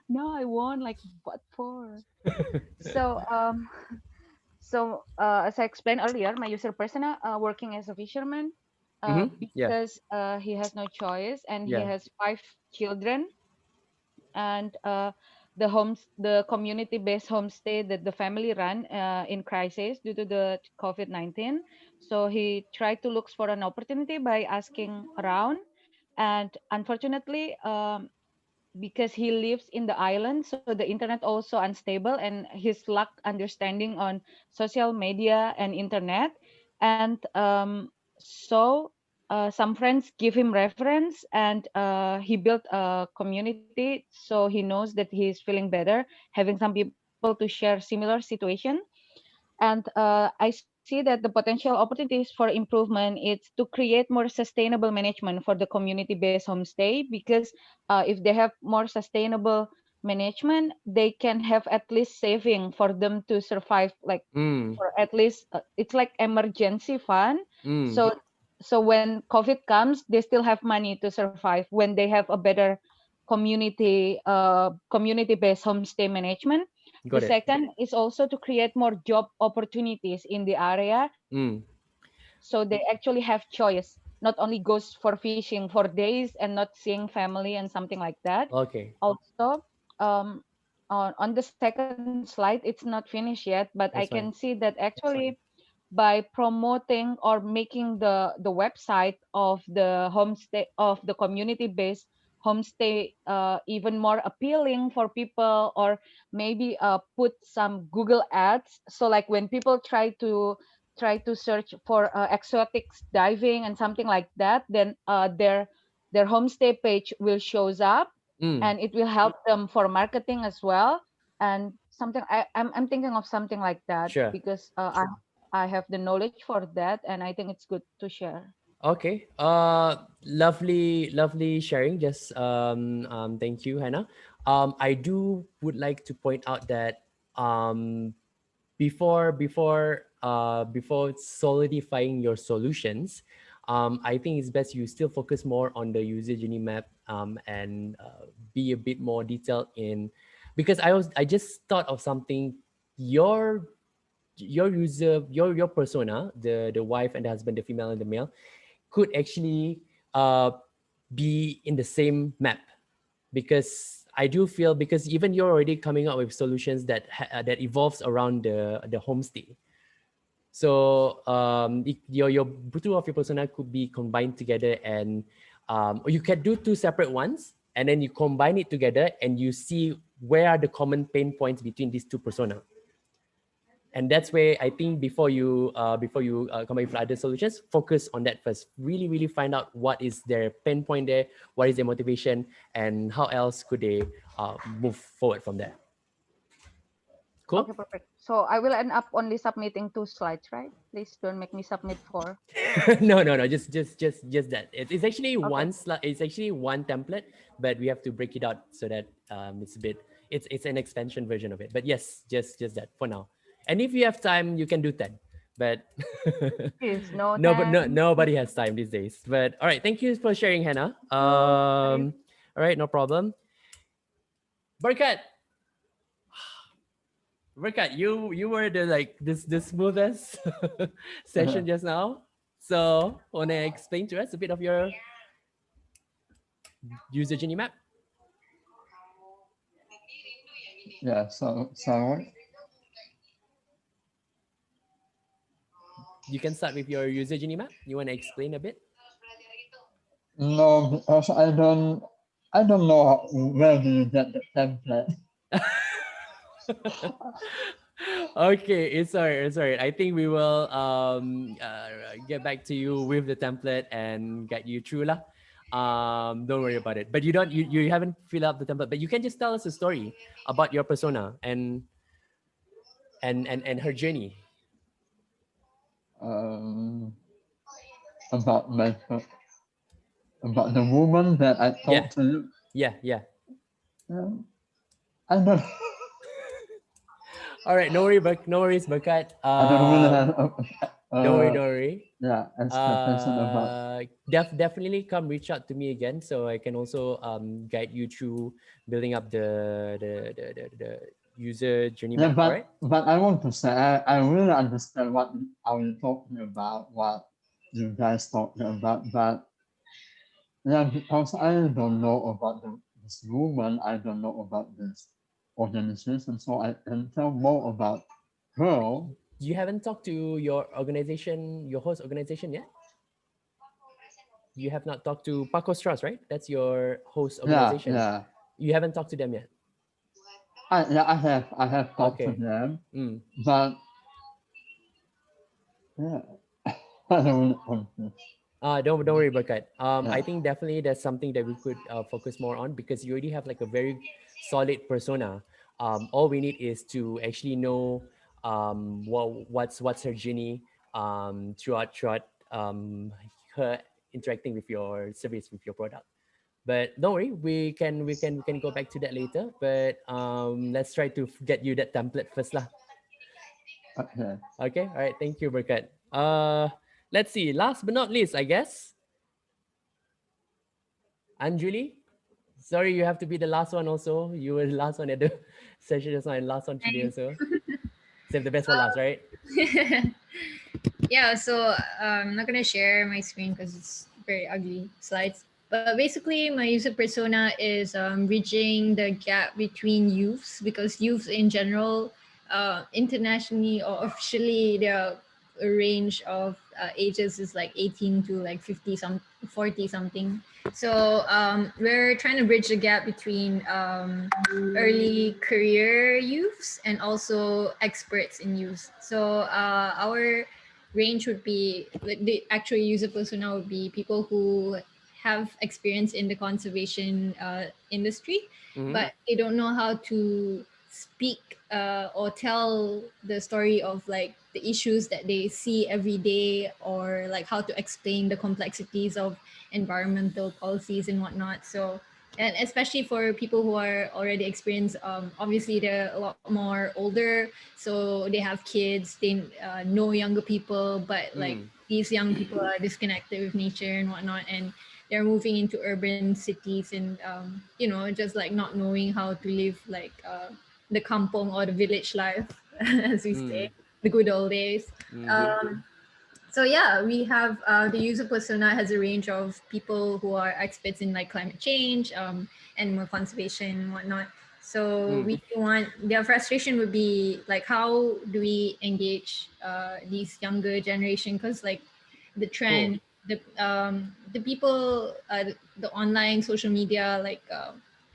no, I won't. Like, what for? So as I explained earlier, my user persona working as a fisherman Yeah, because he has no choice and he yeah. has 5 children, and the community-based homestay that the family ran in crisis due to the COVID-19. So he tried to look for an opportunity by asking around, and unfortunately, because he lives in the island, so the internet also unstable, and his lack understanding on social media and internet, and some friends give him reference, and he built a community, so he knows that he is feeling better having some people to share similar situation. And I see that the potential opportunities for improvement is to create more sustainable management for the community-based homestay, because if they have more sustainable management, they can have at least saving for them to survive, like for at least it's like emergency fund. So when COVID comes, they still have money to survive when they have a better community-based homestay management. The Got it. second is also to create more job opportunities in the area, so they actually have choice, not only goes for fishing for days and not seeing family and something like that. Okay. Also, um, on the second slide, it's not finished yet, but I That's can fine. see that actually by promoting or making the website of the homestay, of the community-based homestay, even more appealing for people, or maybe put some Google ads, so like when people try to search for exotic diving and something like that, then their homestay page will shows up, and it will help them for marketing as well. And something I'm thinking of something like that, Sure. because I have the knowledge for that, and I think it's good to share. Okay. Lovely sharing. Just thank you, Hannah. I do would like to point out that before solidifying your solutions, I think it's best you still focus more on the user journey map, and be a bit more detailed in, because I just thought of something. Your user, your persona, the wife and the husband, the female and the male, could actually be in the same map, because I do feel, because even you're already coming up with solutions that that evolves around the homestay. So your two of your persona could be combined together, and or you can do two separate ones, and then you combine it together, and you see where are the common pain points between these two persona. And that's where I think before you come up with other solutions, focus on that first. Really find out what is their pain point there, what is their motivation, and how else could they move forward from there. Cool. Okay, perfect. So I will end up only submitting 2 slides, right? Please don't make me submit 4. No, just that. It's actually Okay. one slide. It's actually one template, but we have to break it out so that it's a bit. It's an expansion version of it. But yes, just that for now. And if you have time, you can do 10. But Please, no no, time. nobody has time these days. But all right, thank you for sharing, Hannah. Arif. All right, no problem. Berkat, you were the the smoothest session just now. So wanna explain to us a bit of your user journey map? Yeah, so You can start with your user journey map. You want to explain a bit? no, because I don't know where do you get the template. Okay, it's alright. I think we will get back to you with the template and get you through lah. Don't worry about it. But you haven't filled out the template, but you can just tell us a story about your persona and her journey. About about the woman that I talked to you. Yeah. I don't. All right, no worries, Berkat. I don't really have. Don't worry. Yeah, expectation about. Definitely come reach out to me again, so I can also guide you through building up the user journey Yeah, map. Right? but I want to say I really understand what are you talking about, what you guys talking about, but yeah, because I don't know about this woman, I don't know about this organization, so I can tell more about her. You haven't talked to your organization, your host organization yet? You have not talked to Paco Strauss, right? That's your host organization. Yeah. You haven't talked to them yet. I have talked to them, but yeah, I don't know. Don't worry, Berkat. I think definitely that's something that we could focus more on, because you already have like a very solid persona. All we need is to actually know what's her journey throughout her interacting with your service, with your product. But don't worry, we can go back to that later. But let's try to get you that template first lah. Okay. Okay, all right. Thank you, Berkat. Let's see. Last but not least, I guess, Anjuli. Sorry, you have to be the last one. Also, you were the last one at the session just now and last one today. Also, save the best for last, right? Yeah, so I'm not gonna share my screen because it's very ugly slides. But basically, my user persona is bridging the gap between youths, because youths in general, internationally or officially, there are a range of ages is like 18 to like 50 some 40 something. So we're trying to bridge the gap between early career youths and also experts in youth. So our range would be like the actual user persona would be people who have experience in the conservation industry, Mhm. but they don't know how to speak or tell the story of like the issues that they see every day, or like how to explain the complexities of environmental policies and whatnot. So, and especially for people who are already experienced, obviously they're a lot more older, so they have kids, they know younger people, but like Mm. these young people are disconnected with nature and whatnot, and they're moving into urban cities, and you know, just like not knowing how to live like the kampong or the village life, as we say, Mm. the good old days. Mm-hmm. So yeah, we have the user persona has a range of people who are experts in like climate change, animal conservation and whatnot. So Mm. we do want, their frustration would be like, how do we engage these younger generation? Because like the Cool. trend, the people, the online social media, like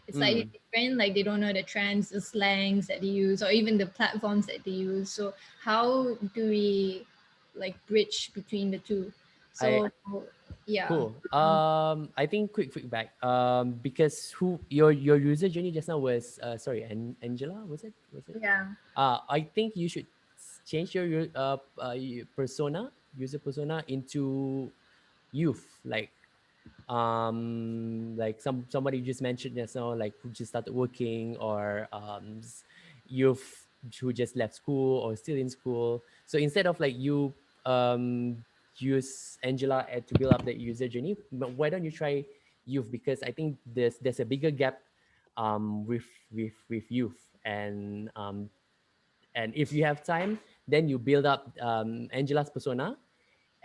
it's slightly Mm. different. Like they don't know the trends, the slangs that they use, or even the platforms that they use. So how do we like bridge between the two? I So yeah. Cool. I think quick feedback. Because who your user journey just now was sorry, Angela, was it? Was it? Yeah. I think you should change your persona, user persona into youth, like somebody just mentioned just now, like who just started working, or youth who just left school or still in school. So instead of like you use Angela to build up the user journey, but why don't you try youth? Because I think there's a bigger gap with youth. And if you have time, then you build up Angela's persona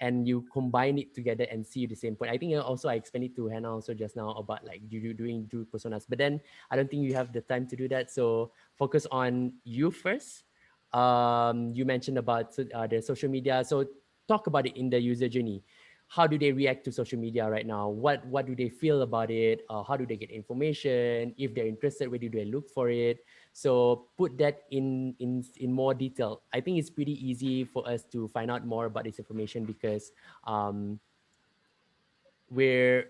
and you combine it together and see the same point. I think also I explained it to Hannah also just now about like you doing two personas, but then I don't think you have the time to do that. So focus on you first. You mentioned about the social media, so talk about it in the user journey. How do they react to social media right now? What do they feel about it? How do they get information? If they're interested, where do they look for it? So put that in more detail. I think it's pretty easy for us to find out more about this information because we're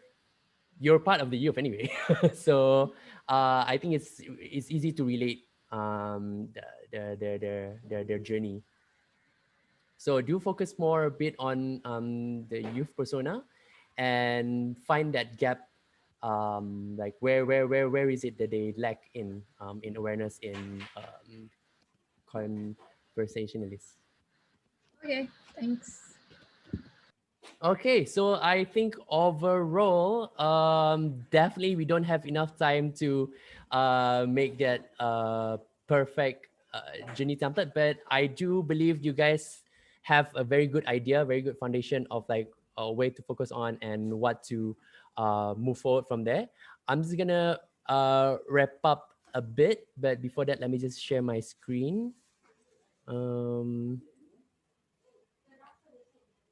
you're part of the youth anyway. So I think it's easy to relate their journey. So do focus more a bit on the youth persona and find that gap, like where is it that they lack in awareness, in conversationalist. Okay. Thanks. Okay, so I think overall, definitely we don't have enough time to make that perfect journey template, but I do believe you guys have a very good idea, very good foundation of like a way to focus on and what to move forward from there. I'm just gonna wrap up a bit, but before that, let me just share my screen. Um,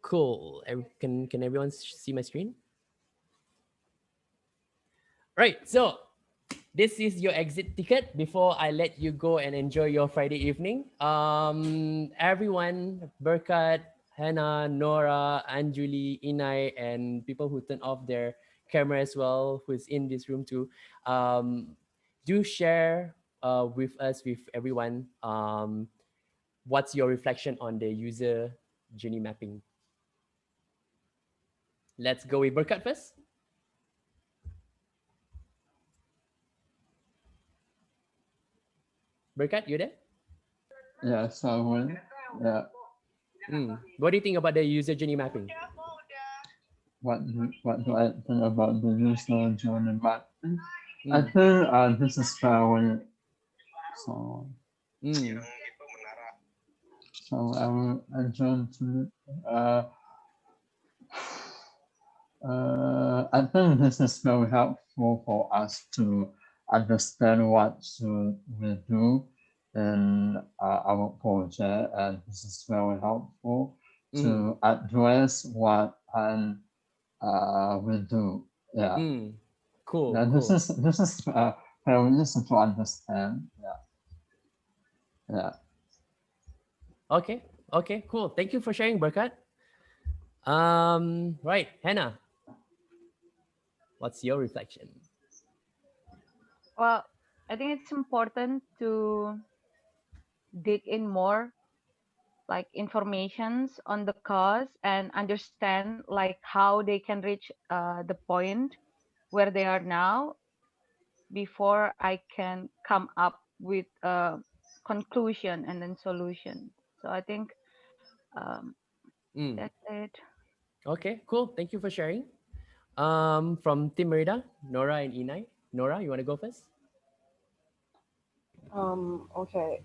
cool. Can everyone see my screen? Right. So this is your exit ticket before I let you go and enjoy your Friday evening. Everyone, Berkat, Hannah, Nora, Anjuli, Inai, and people who turn off their camera as well, who's in this room too, do share with us, with everyone, what's your reflection on the user journey mapping? Let's go with Berkat first. Berkat, you there? Yeah, so yeah. What do you think about the user journey mapping? What do I think about the user journey mapping? I think this is very so. So I will adjourn to I think this is very helpful for us to understand what should we do in our project, and this is very helpful to address what we do. Yeah. Cool. Yeah, cool. This is very easy to understand. Yeah. Yeah. Okay. Okay. Cool. Thank you for sharing, Berkat. Right, Hannah. What's your reflection? Well, I think it's important to dig in more like informations on the cause and understand like how they can reach the point where they are now before I can come up with a conclusion and then solution. So I think that's it. Okay, cool. Thank you for sharing. From Team Merida, Nora and Inai. Nora, you want to go first? Okay.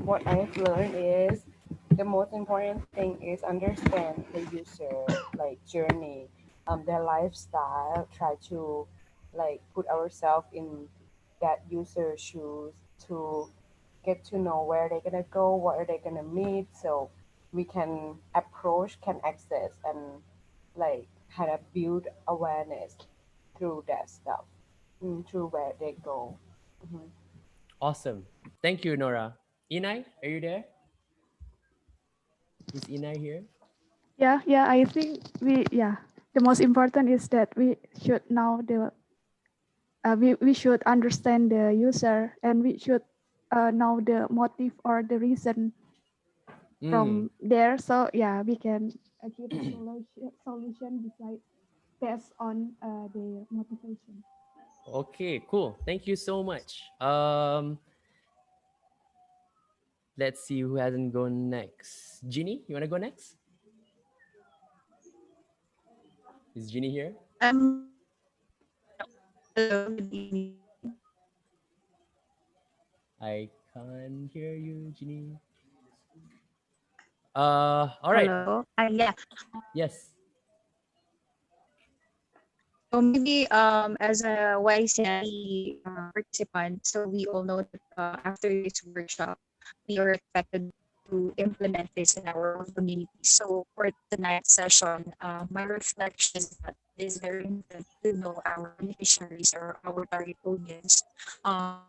What I've learned is the most important thing is understand the user like journey, their lifestyle. Try to like put ourselves in that user shoes to get to know where they're gonna go, what are they gonna meet, so we can approach, can access, and like kind of build awareness through that stuff, through where they go. Awesome. Thank you, Nora. Inai, are you there? Is Inai here? Yeah, I think the most important is that we should know we should understand the user, and we should know the motive or the reason from there. So yeah, we can give a solution beside based on the motivation. Okay, cool. Thank you so much. Let's see who hasn't gone next. Ginny, you want to go next? Is Ginny here? Hello, good evening. I can't hear you, Ginny. All right. Hello. Yeah. Yes. So maybe as a YSEALI participant, so we all know that after this workshop, we are expected to implement this in our own community. So for tonight's session, my reflection is that it is very important to know our beneficiaries or our target audience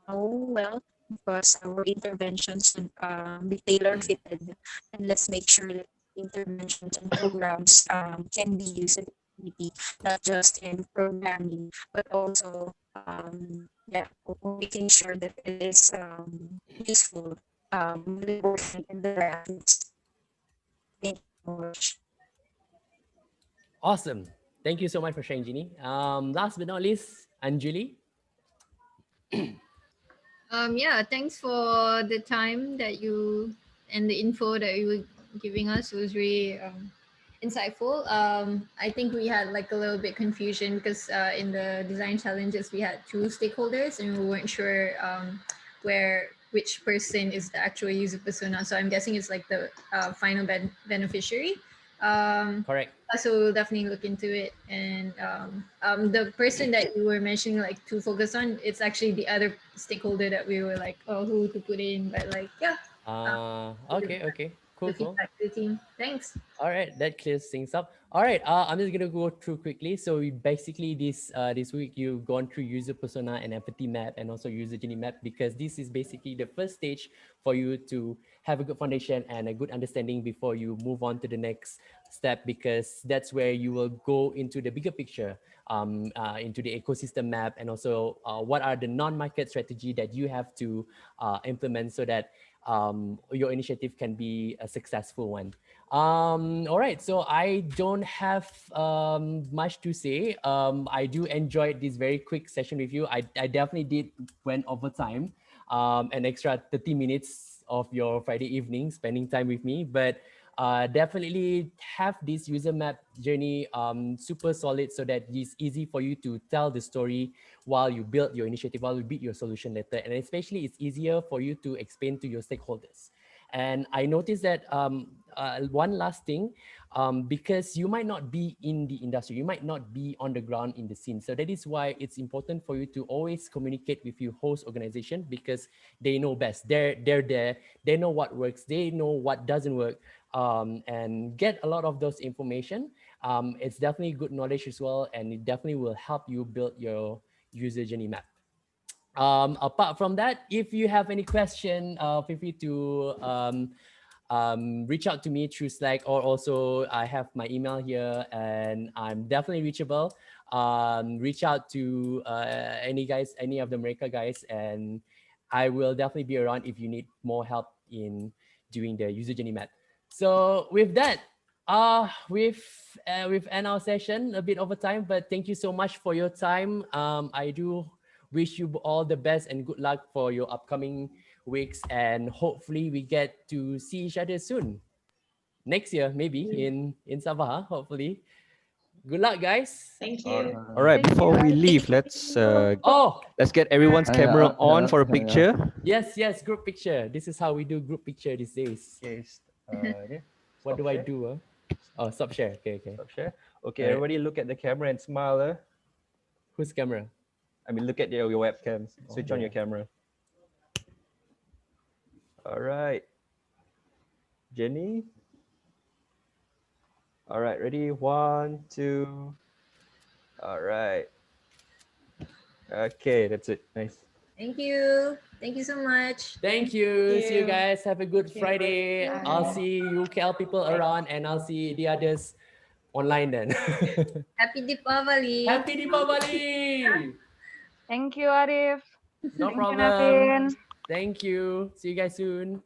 well, because our interventions should be tailor fitted, and let's make sure that interventions and programs can be used in the community, not just in programming, but also making sure that it is useful, really working in the graphics. Thank you so much. Awesome. Thank you so much for sharing, Ginny. Last but not least, Anjali. Yeah, thanks for the time that you and the info that you were giving us. It was really insightful. I think we had like a little bit confusion because in the design challenges we had two stakeholders and we weren't sure which person is the actual user persona. So I'm guessing it's like the final beneficiary. Correct. So we'll definitely look into it. And the person that you were mentioning, like to focus on, it's actually the other stakeholder that we were like, oh, who to put in, but like, yeah. Okay. Cool. The feedback to the team. Thanks. All right, that clears things up. All right, I'm just gonna go through quickly. So we basically this week you've gone through user persona and empathy map and also user journey map, because this is basically the first stage for you to have a good foundation and a good understanding before you move on to the next step, because that's where you will go into the bigger picture, into the ecosystem map, and also what are the non-market strategy that you have to implement so that your initiative can be a successful one. All right, so I don't have much to say. I do enjoy this very quick session with you. I definitely did went over time, an extra 30 minutes of your Friday evening spending time with me, but definitely have this user map journey super solid so that it's easy for you to tell the story while you build your initiative, while you build your solution letter. And especially it's easier for you to explain to your stakeholders. And I noticed that one last thing, because you might not be in the industry, you might not be on the ground in the scene. So that is why it's important for you to always communicate with your host organization, because they know best. They're there, they know what works, they know what doesn't work, and get a lot of those information. It's definitely good knowledge as well, and it definitely will help you build your user journey map. Apart from that, if you have any question, feel free to reach out to me through Slack, or also I have my email here and I'm definitely reachable. Reach out to any of the Mereka guys, and I will definitely be around if you need more help in doing the user journey map. So with that, we've end our session a bit over time, but thank you so much for your time. I do wish you all the best and good luck for your upcoming weeks, and hopefully we get to see each other soon. Next year, maybe in Sabah, hopefully. Good luck, guys. Thank you. All right, Thank before you. we leave, let's Oh, get everyone's camera on for a picture. yes, group picture. This is how we do group picture these days. Yes. What do I do? Oh, stop share. Okay. Stop share. Okay, All right. everybody look at the camera and smile. Whose camera? I mean, look at your webcams. Switch on your camera. All right. Jenny? All right, ready? 1, 2. All right. Okay, that's it. Nice. Thank you. Thank you so much. Thank you. See you guys. Have a good Friday. Bye. I'll see you KL people around, and I'll see the others online then. Happy Deepavali. Happy Deepavali. Thank you, Arif. No Thank you, problem. Naveen. Thank you. See you guys soon.